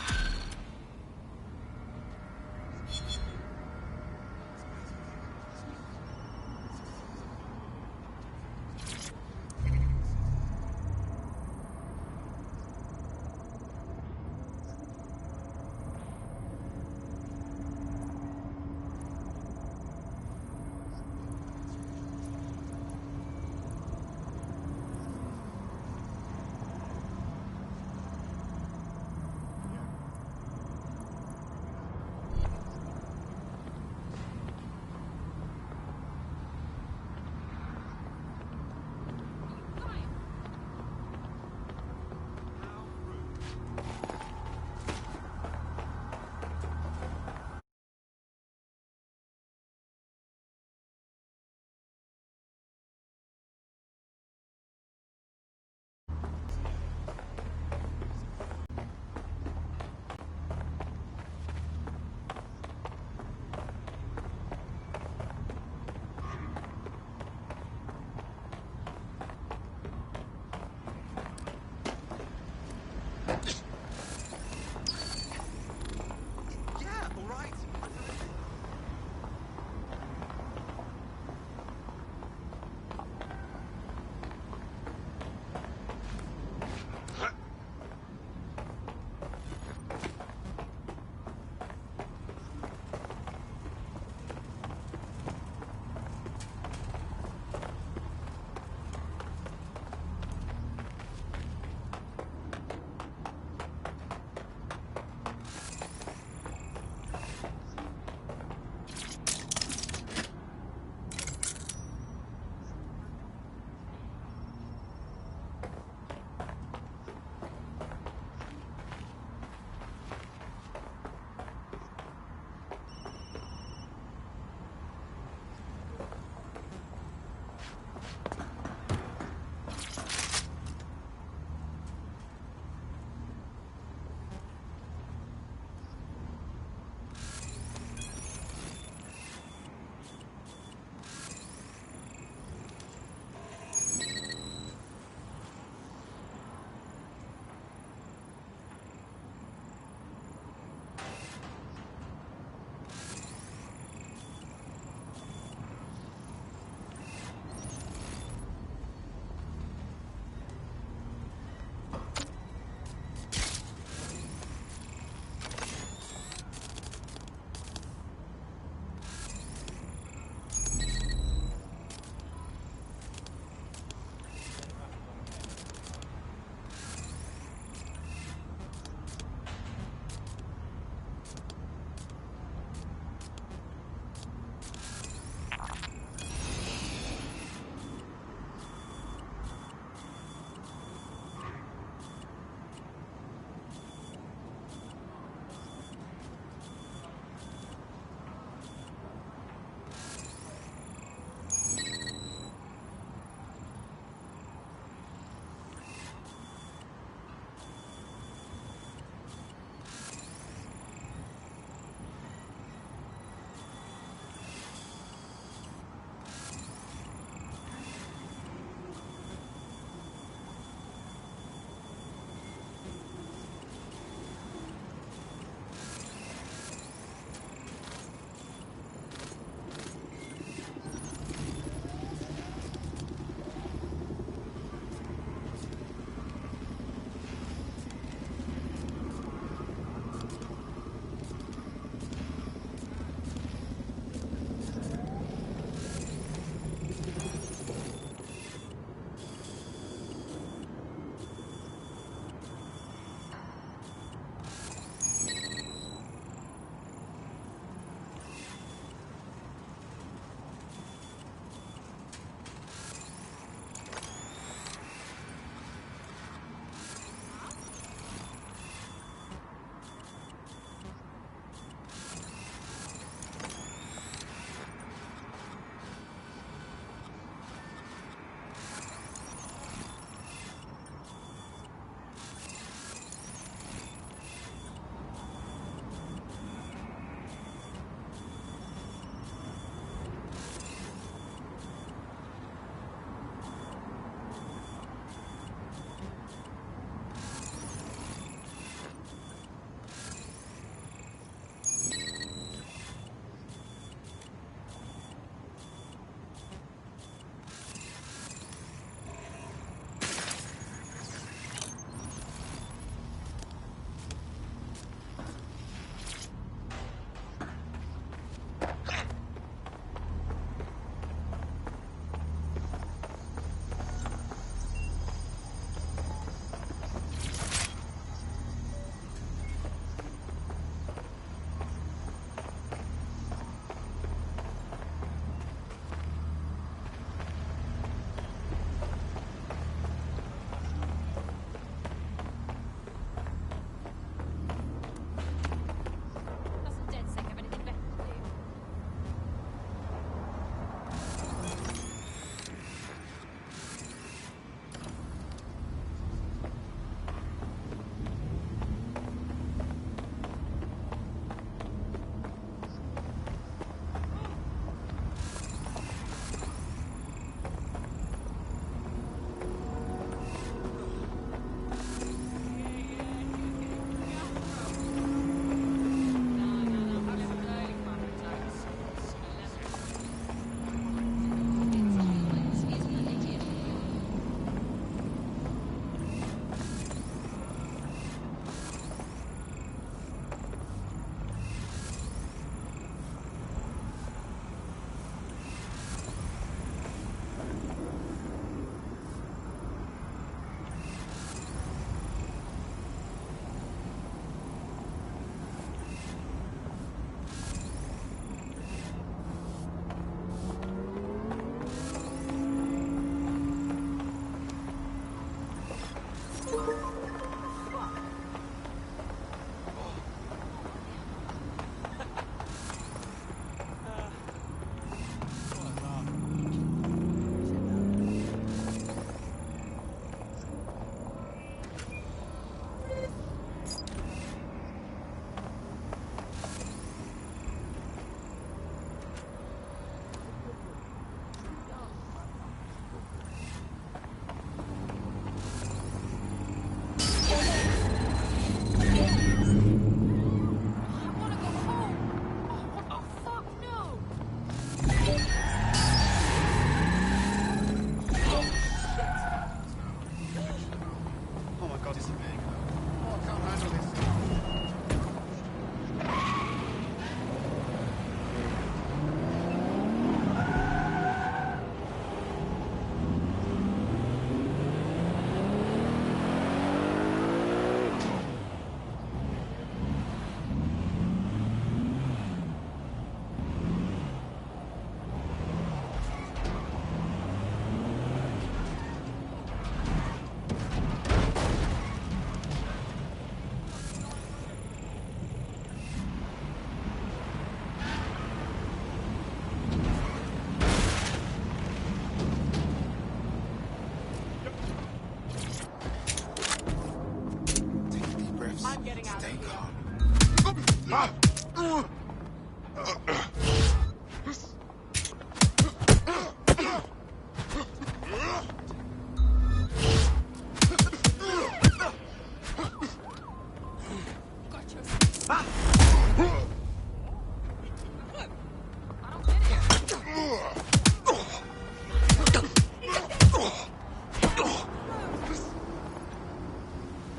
Stay calm.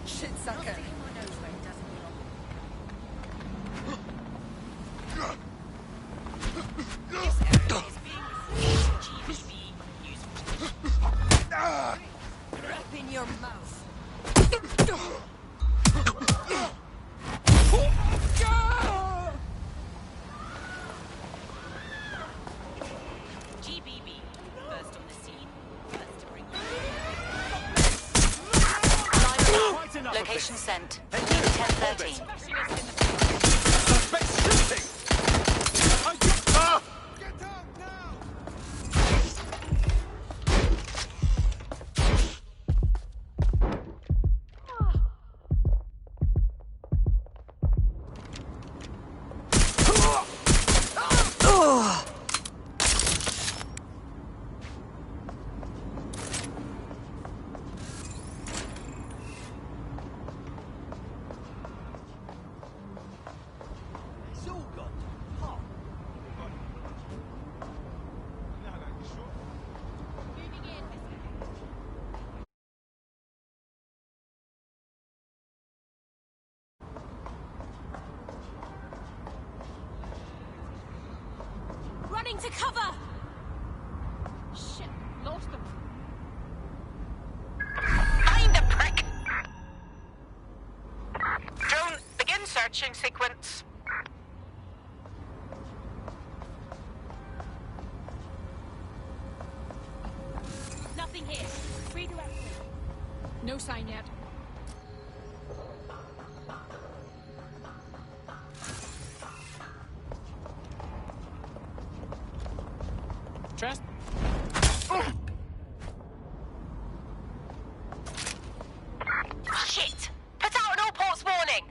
Shit sucker. Grab in your mouth. GBB, first on the scene, first to bring you. Location sent. 1013. Suspect shooting! It's all gone to pot. Running to cover! Shit, lost them. Find the prick! Drone, begin searching sequence. Nothing here. Redirect. No sign yet. Trust? Shit! Put out an all ports warning!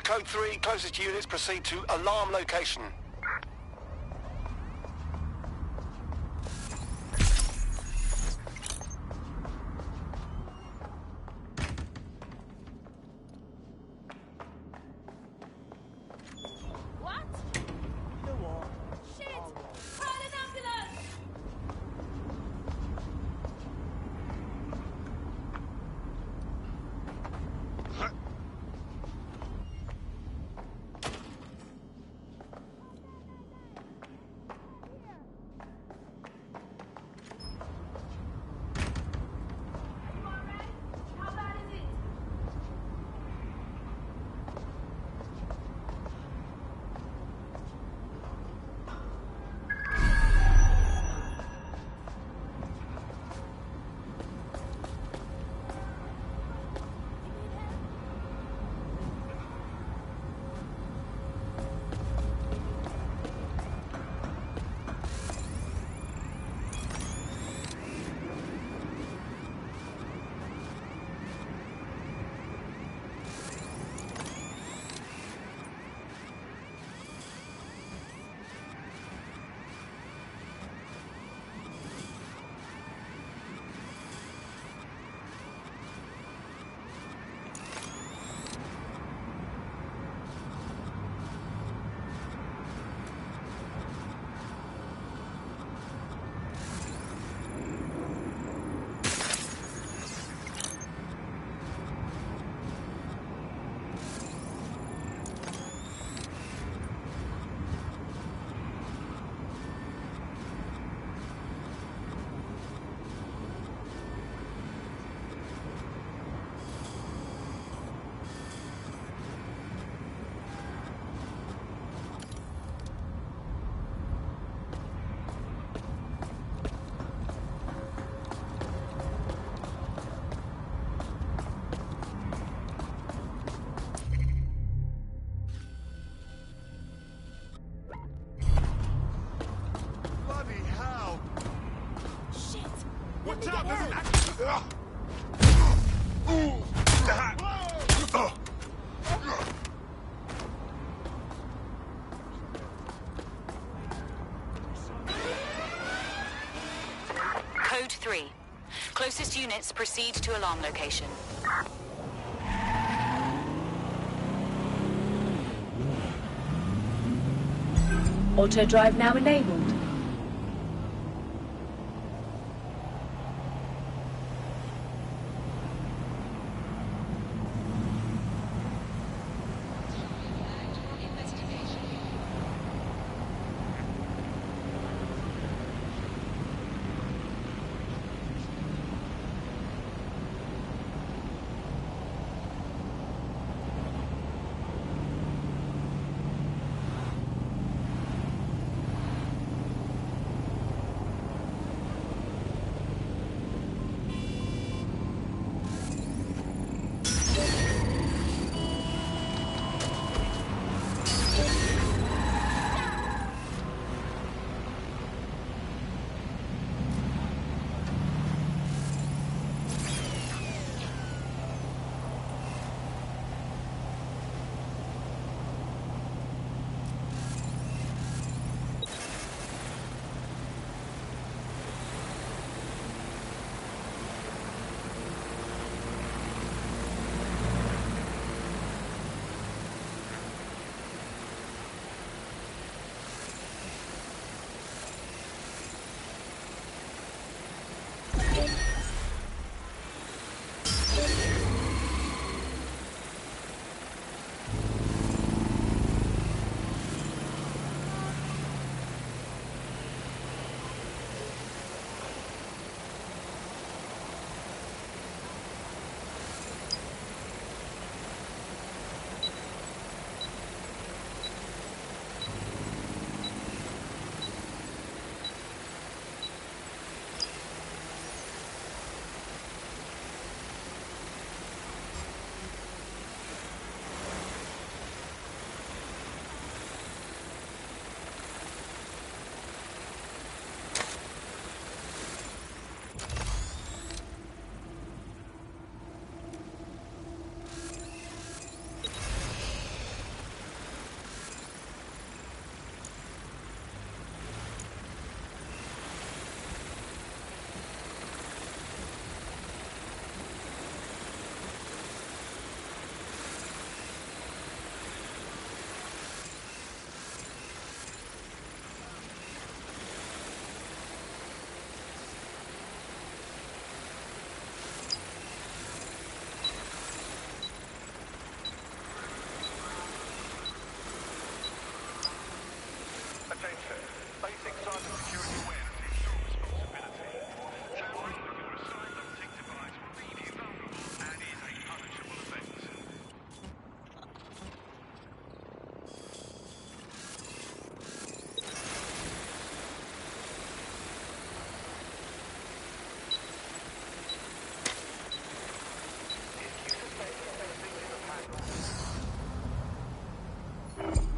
Code 3, closest units proceed to alarm location. What? You know what? Shit! Call an ambulance! Code 3. Closest units proceed to alarm location. Auto drive now enabled.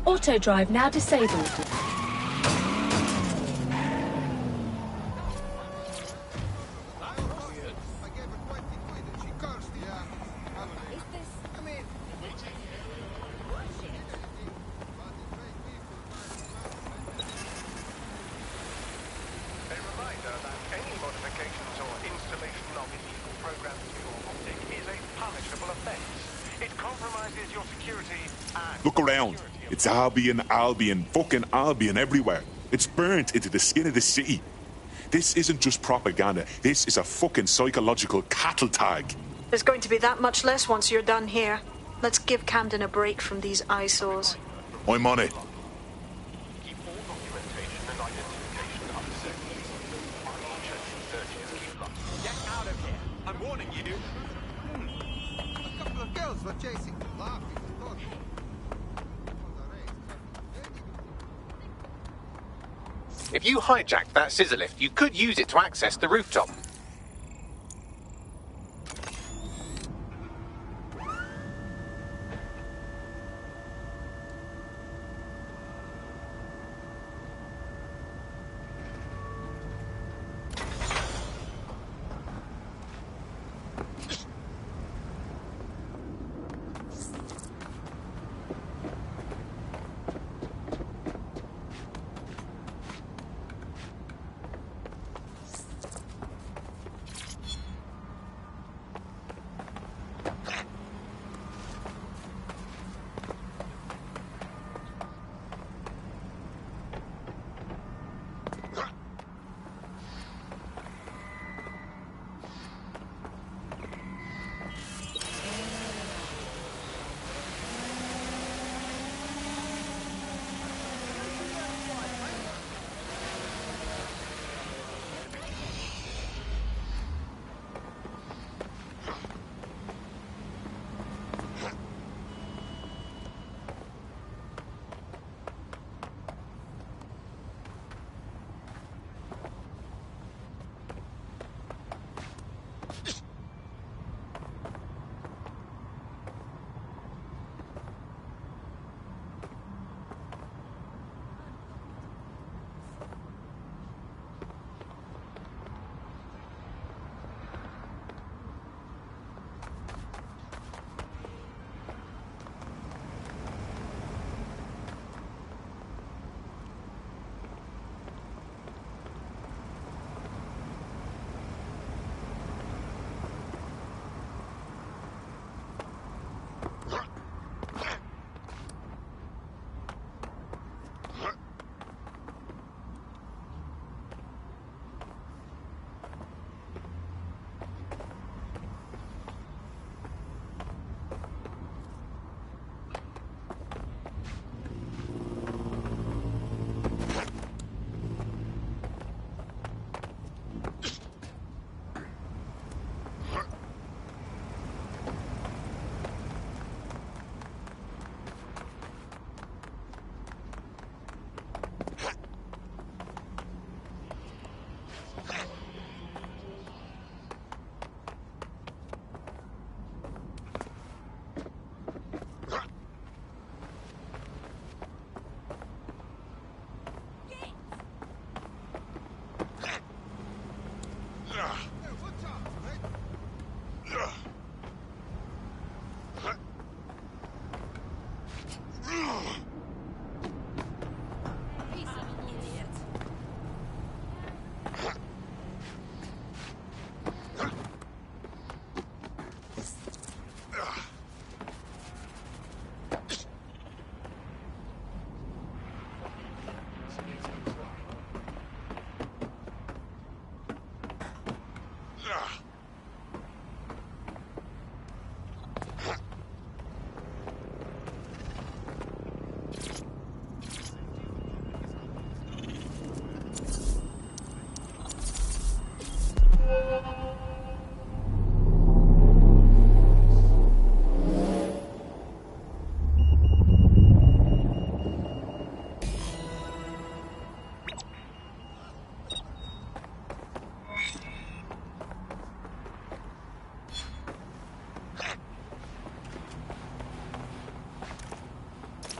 Auto drive now disabled. Look around. It's Albion, fucking Albion everywhere. It's burnt into the skin of the city. This isn't just propaganda. This is a fucking psychological cattle tag. There's going to be that much less once you're done here. Let's give Camden a break from these eyesores. I'm on it. Get out of here. I'm warning you. A couple of girls were chasing me, laughing and talking. If you hijacked that scissor lift, you could use it to access the rooftop.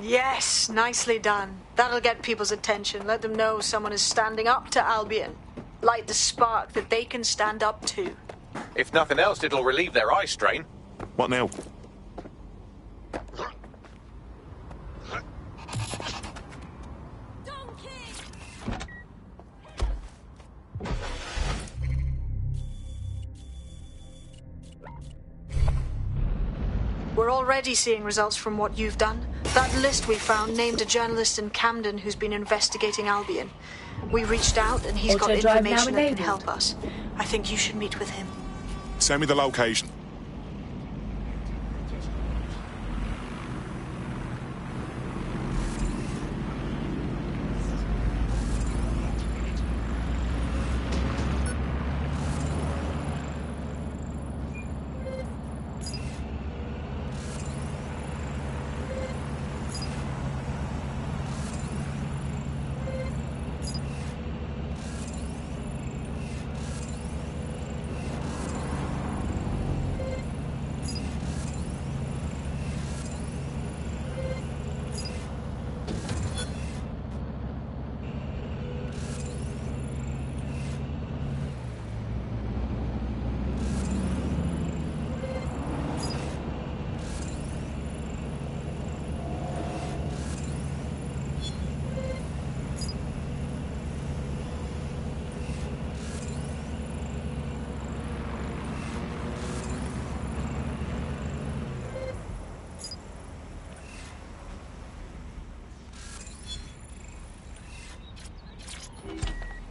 Yes, nicely done. That'll get people's attention. Let them know someone is standing up to Albion. Light the spark that they can stand up to. If nothing else, it'll relieve their eye strain. What now? We're already seeing results from what you've done. That list we found named a journalist in Camden who's been investigating Albion. We reached out and he's got Auto-drive now information that can enabled. help us. I think you should meet with him. Send me the location.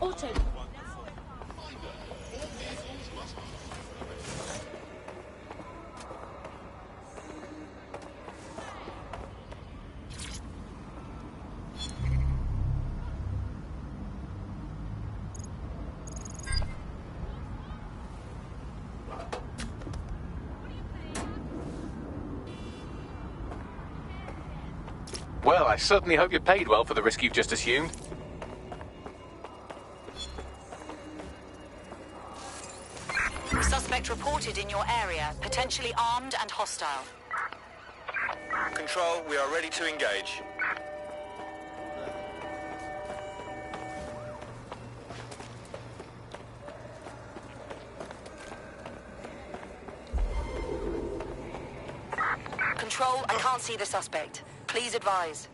Auto. Well, I certainly hope you're paid well for the risk you've just assumed. Suspect reported in your area, potentially armed and hostile. Control, we are ready to engage. Control, I can't see the suspect. Please advise.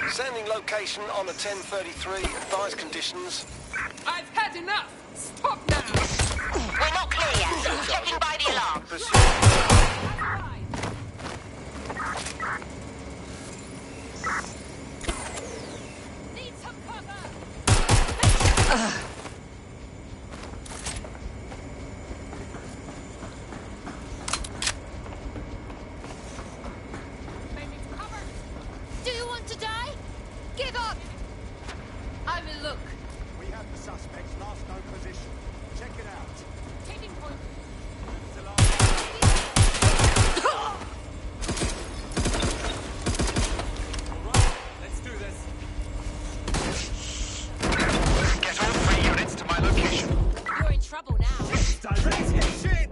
Sending location on the 1033. Advise conditions. I've had enough! Stop now! We're not clear yet. Checking by the alarm. Need some cover! Do you want to die? Give up! I will look. We have the suspect's last known position. Check it out. Taking point. Let's do this. Get all 3 units to my location. You're in trouble now. Direct hit shit!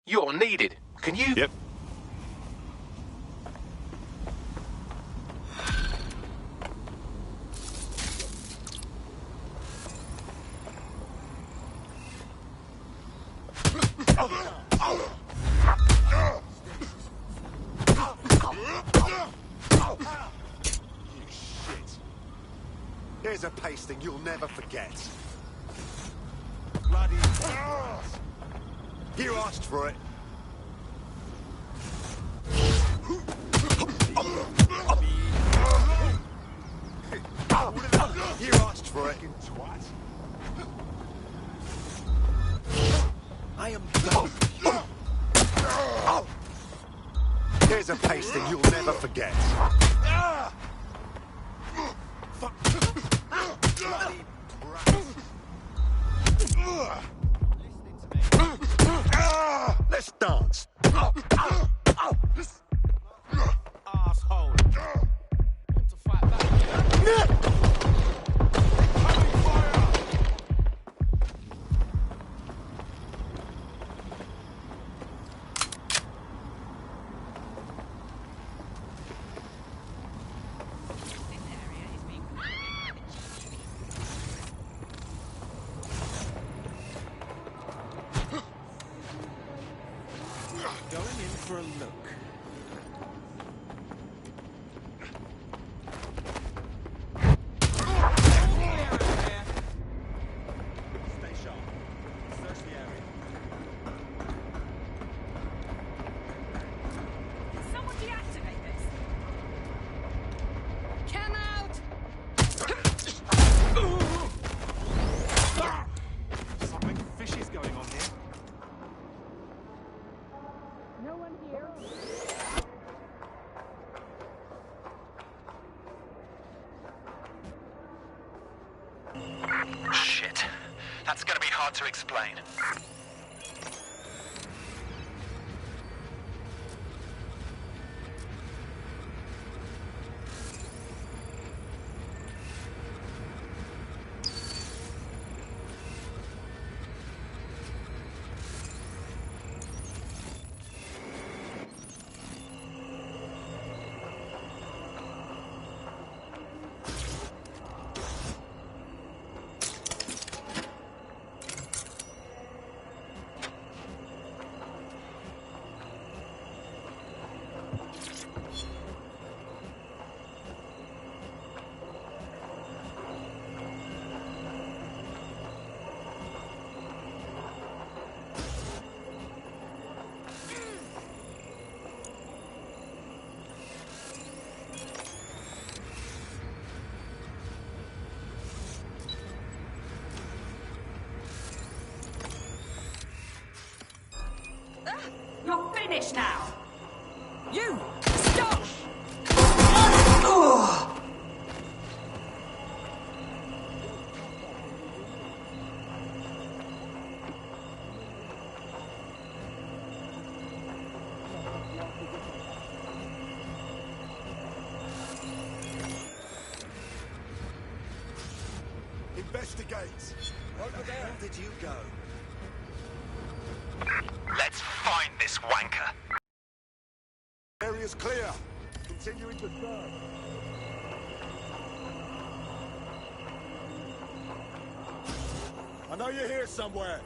You're needed. Can you... Yep. Here's a pasting you'll never forget. Bloody... You asked for it. You asked for it. Twat. I am done. Here's a pasting you'll never forget. Bloody brat. Let's dance. That's gonna be hard to explain. You're finished now! You! Stop! Investigate. Where the hell did you go? Let's find this wanker. Area's clear. Continue into third. I know you're here somewhere.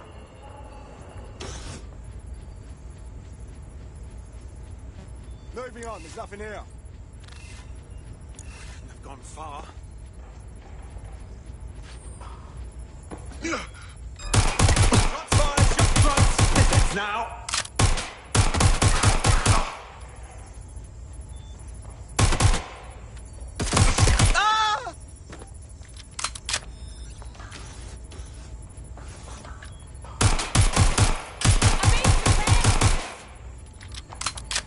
Moving on, there's nothing here. They've gone far. Shot fired, shot front. Distance now.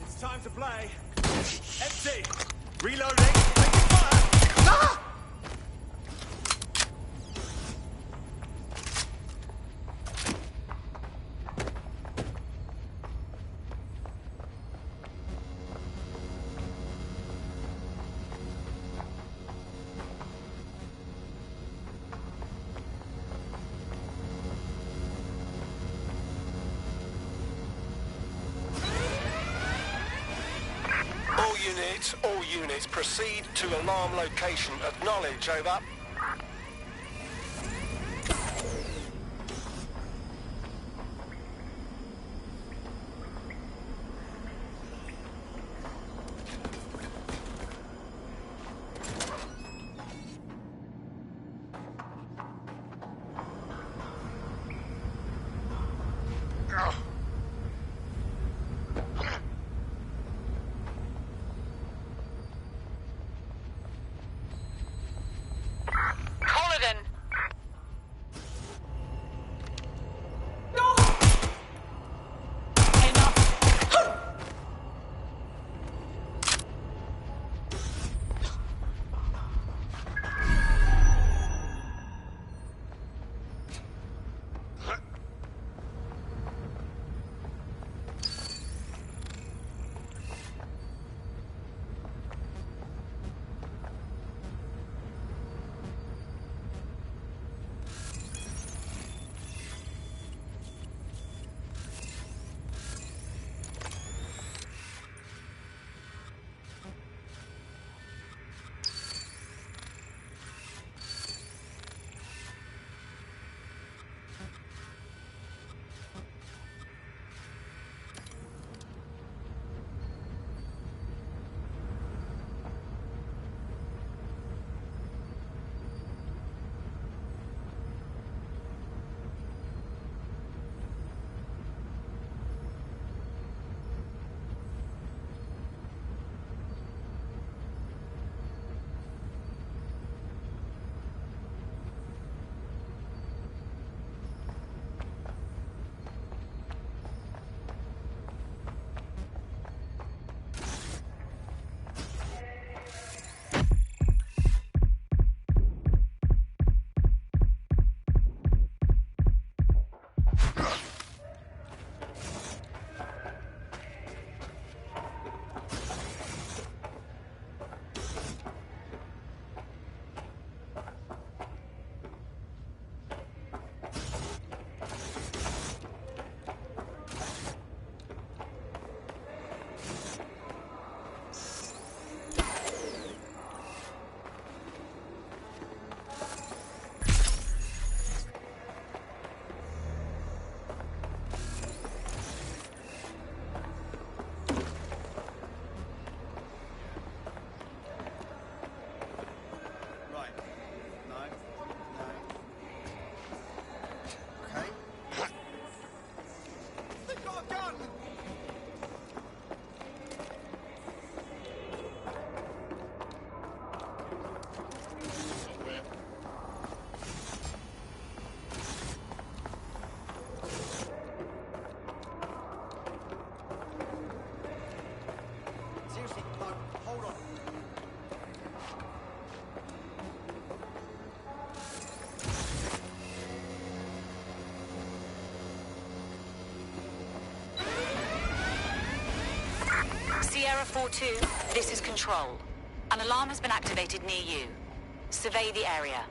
It's time to play. Empty. Reloading. Taking fire. Ah! All units, proceed to alarm location. Acknowledge, over. Sierra 4-2, this is Control. An alarm has been activated near you. Survey the area.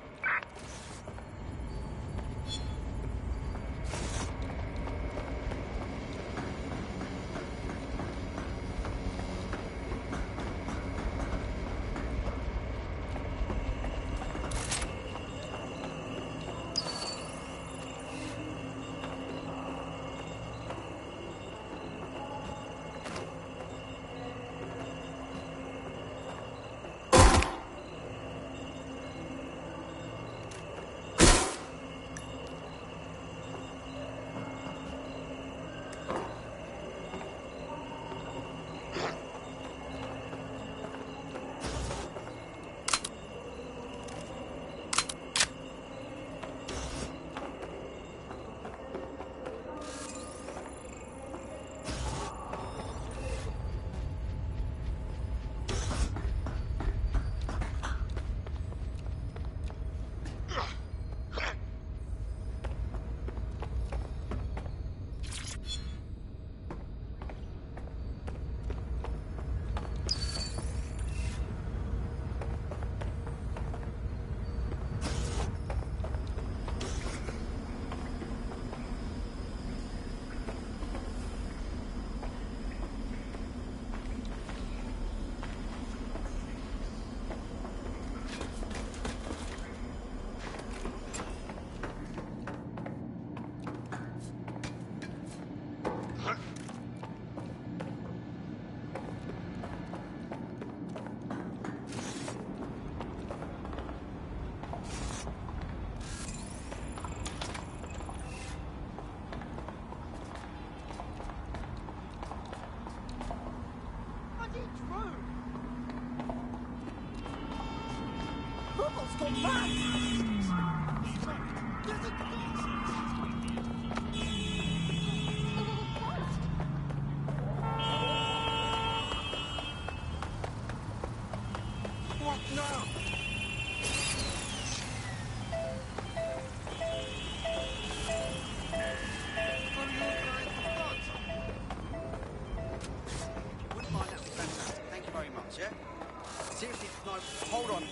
Seriously, no, hold on.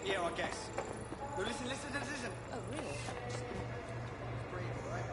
Yeah, I guess. No, listen. Oh, really? Breathe, right?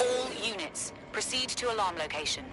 All units, proceed to alarm location.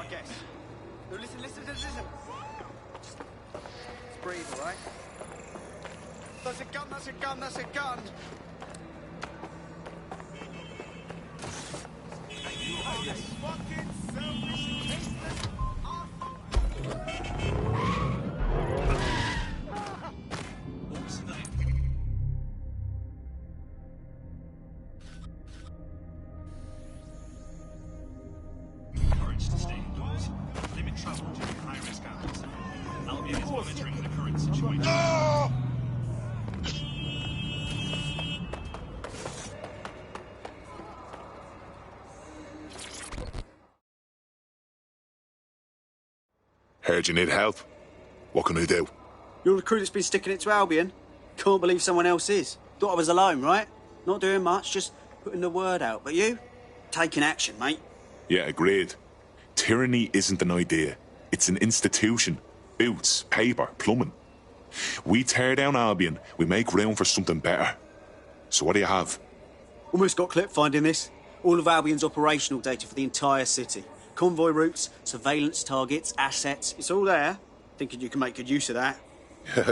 I guess. No, listen. Just breathe, all right? That's a gun. You are a fucking selfish, tasteless Encouraged to stay indoors. Limit travel during high-risk hours. Albion is monitoring the current situation. Heard you need help. What can I do? You're the crew that's been sticking it to Albion. Can't believe someone else is. Thought I was alone, right? Not doing much, just putting the word out. But you? Taking action, mate. Yeah, agreed. Tyranny isn't an idea. It's an institution. Boots, paper, plumbing. We tear down Albion, we make room for something better. So what do you have? Almost got clipped finding this. All of Albion's operational data for the entire city. Convoy routes, surveillance targets, assets. It's all there. Thinking you can make good use of that.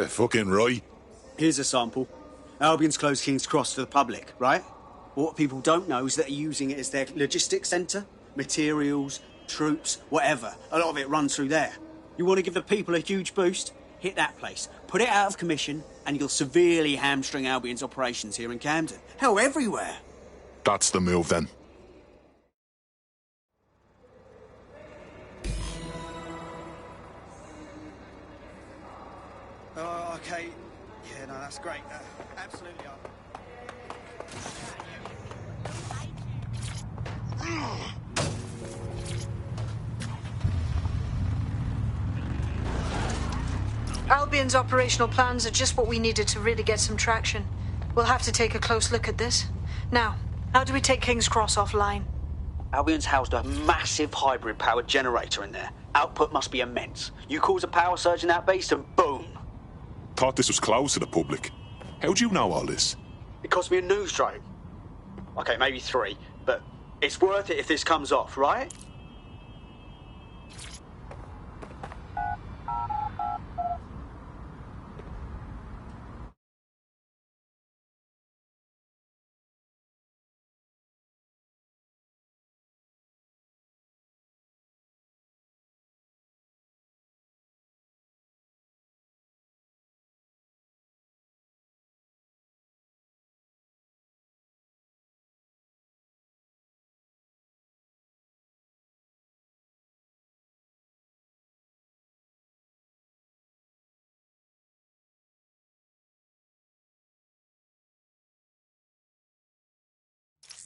Fucking right. Here's a sample. Albion's closed King's Cross to the public, right? What people don't know is that they're using it as their logistics centre. Materials, troops, whatever. A lot of it runs through there. You want to give the people a huge boost? Hit that place. Put it out of commission, and you'll severely hamstring Albion's operations here in Camden. Hell, everywhere. That's the move then. Oh, okay. Yeah, no, that's great. Absolutely. Albion's operational plans are just what we needed to really get some traction. We'll have to take a close look at this. Now, how do we take King's Cross offline? Albion's housed a massive hybrid-powered generator in there. Output must be immense. You cause a power surge in that base and boom. Thought this was closed to the public. How'd you know all this? It cost me a news drone. Okay, maybe 3, but it's worth it if this comes off, right?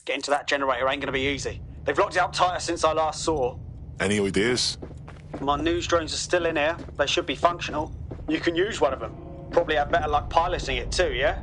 Getting to that generator ain't gonna be easy. They've locked it up tighter since I last saw. Any ideas? My news drones are still in here. They should be functional. You can use one of them. Probably have better luck piloting it too, yeah?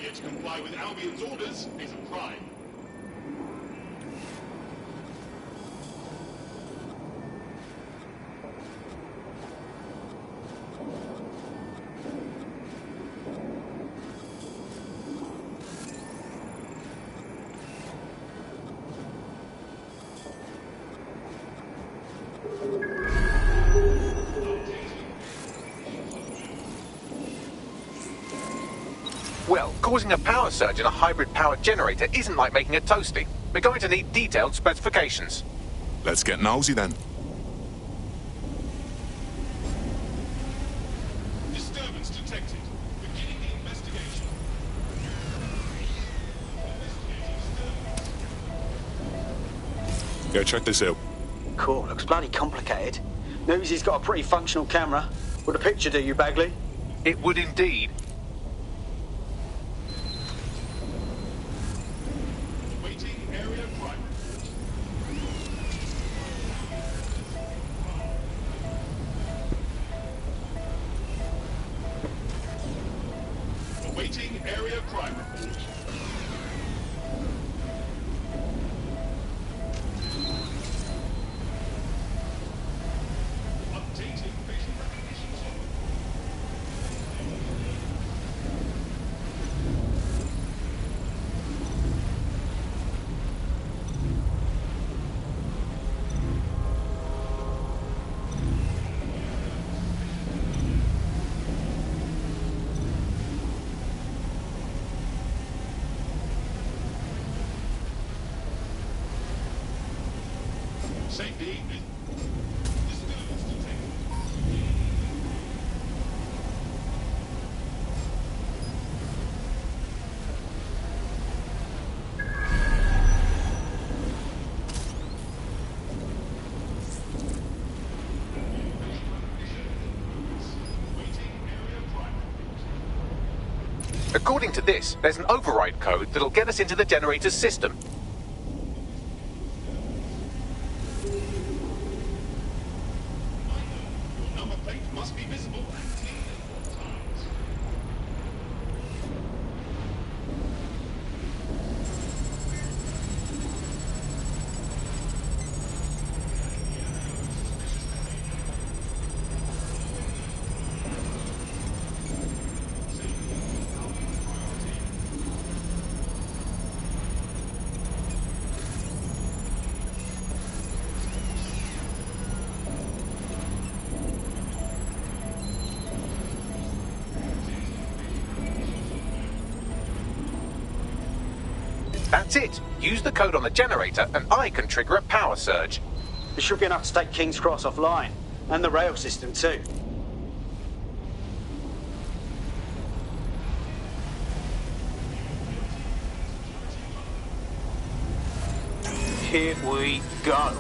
Failure to comply with Albion's orders is a crime. Well, causing a power surge in a hybrid power generator isn't like making a toasty. We're going to need detailed specifications. Let's get nosy then. Disturbance detected. Beginning the investigation. Yeah, check this out. Cool, looks bloody complicated. News he's got a pretty functional camera. Would a picture do you, Bagley? It would indeed. Awaiting area crime report. Updating facial recognition software. Safety. Disturbance detected. According to this, there's an override code that'll get us into the generator's system. Your number plate must be visible and clean at all times. That's it. Use the code on the generator and I can trigger a power surge. It should be enough to take King's Cross offline. And the rail system too. Here we go.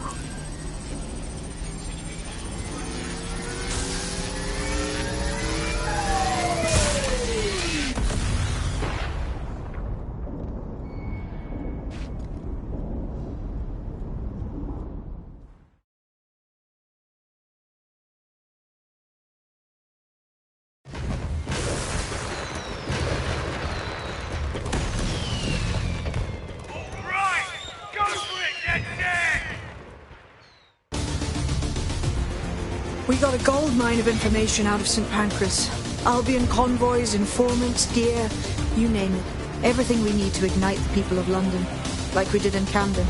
We got a gold mine of information out of St. Pancras. Albion convoys, informants, gear, you name it. Everything we need to ignite the people of London, like we did in Camden.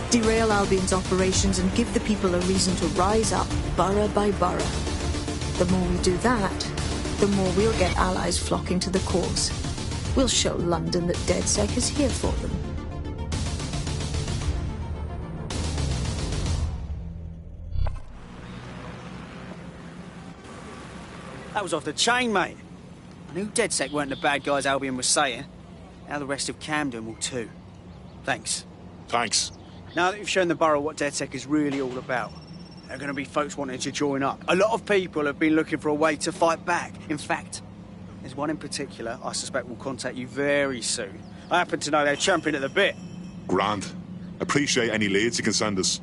Derail Albion's operations and give the people a reason to rise up, borough by borough. The more we do that, the more we'll get allies flocking to the cause. We'll show London that DedSec is here for them. That was off the chain, mate. I knew DedSec weren't the bad guys Albion was saying. Now the rest of Camden will too. Thanks. Thanks. Now that you've shown the borough what DedSec is really all about, there are going to be folks wanting to join up. A lot of people have been looking for a way to fight back. In fact, there's one in particular I suspect will contact you very soon. I happen to know they're champing at the bit. Grand. Appreciate any leads you can send us.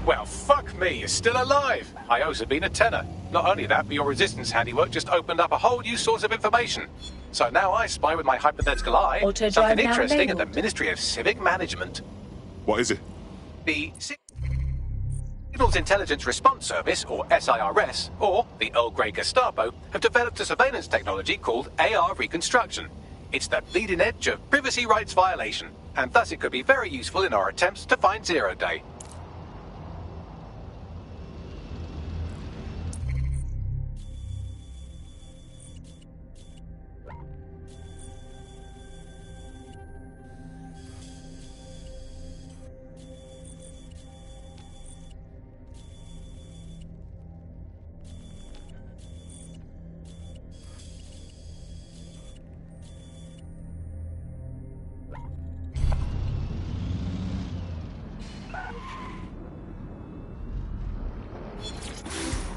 Well, fuck me, you're still alive. I owe Sabine a tenner. Not only that, but your resistance handiwork just opened up a whole new source of information. So now I spy with my hypothetical eye Auto-drive something now interesting at the enabled. Ministry of Civic Management. What is it? The Signals Intelligence Response Service, or SIRS, or the Earl Grey Gestapo, have developed a surveillance technology called AR Reconstruction. It's the bleeding edge of privacy rights violation, and thus it could be very useful in our attempts to find Zero Day.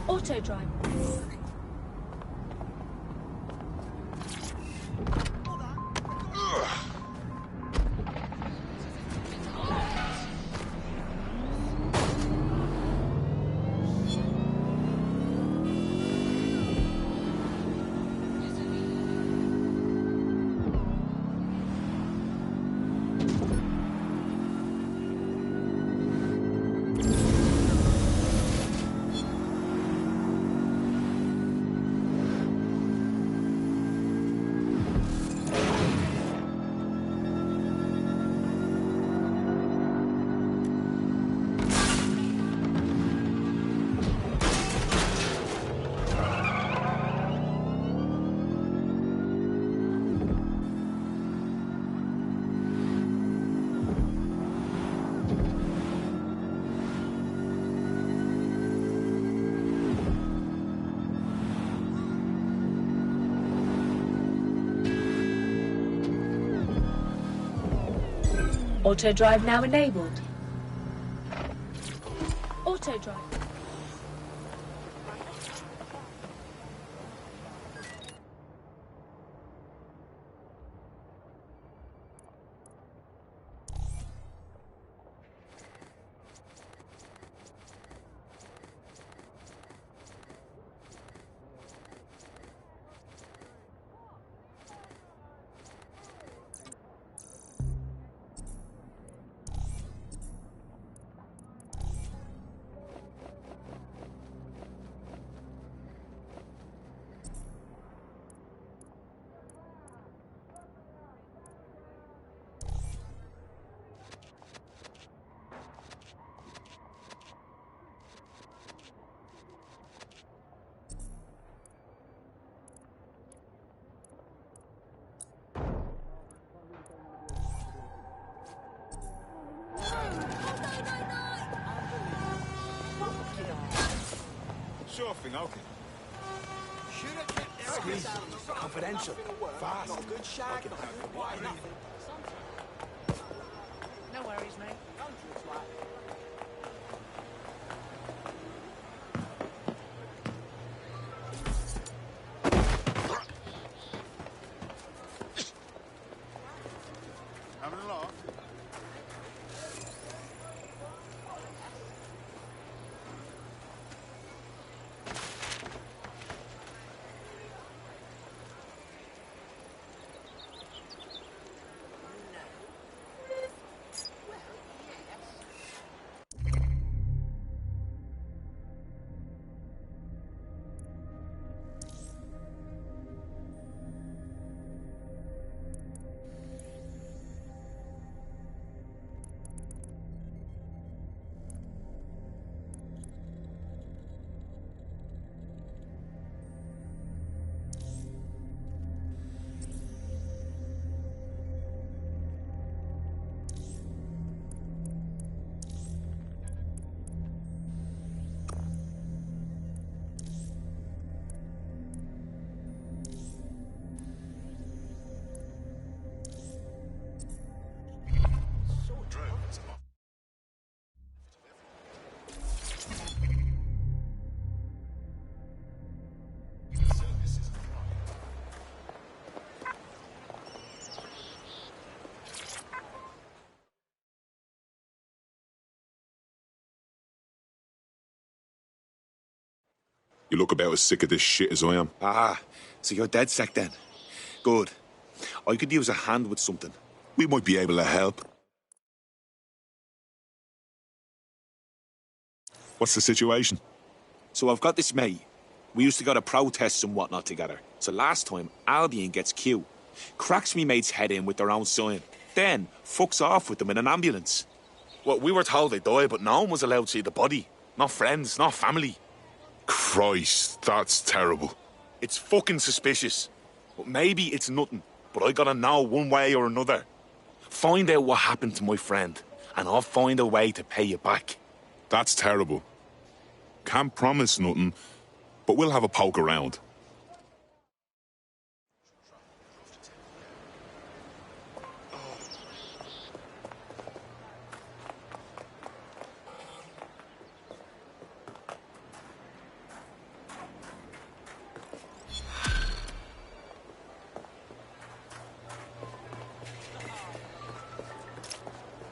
Auto drive. Auto drive now enabled. Auto drive. Sure thing, okay. Squeeze. Confidential. Fast. Good shag. No worries, mate. Having a laugh? You look about as sick of this shit as I am. Ah, so you're dead sick then? Good. I could use a hand with something. We might be able to help. What's the situation? So I've got this mate. We used to go to protests and whatnot together. So last time, Albion gets Q. Cracks me mate's head in with their own sign. Then fucks off with them in an ambulance. Well, we were told they died, but no one was allowed to see the body. Not friends, not family. Christ, that's terrible. It's fucking suspicious. But maybe it's nothing. But I gotta know one way or another. Find out what happened to my friend, and I'll find a way to pay you back. That's terrible. Can't promise nothing, but we'll have a poke around.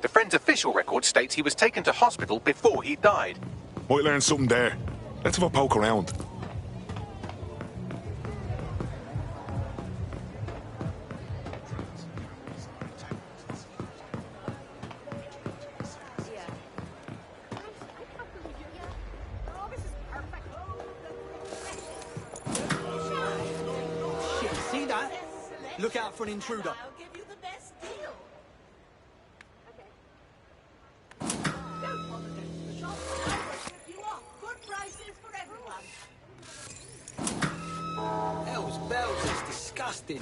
The friend's official record states he was taken to hospital before he died. Might learn something there. Let's have a poke around. Shit, see that? Look out for an intruder. Hell's bells, that's disgusting.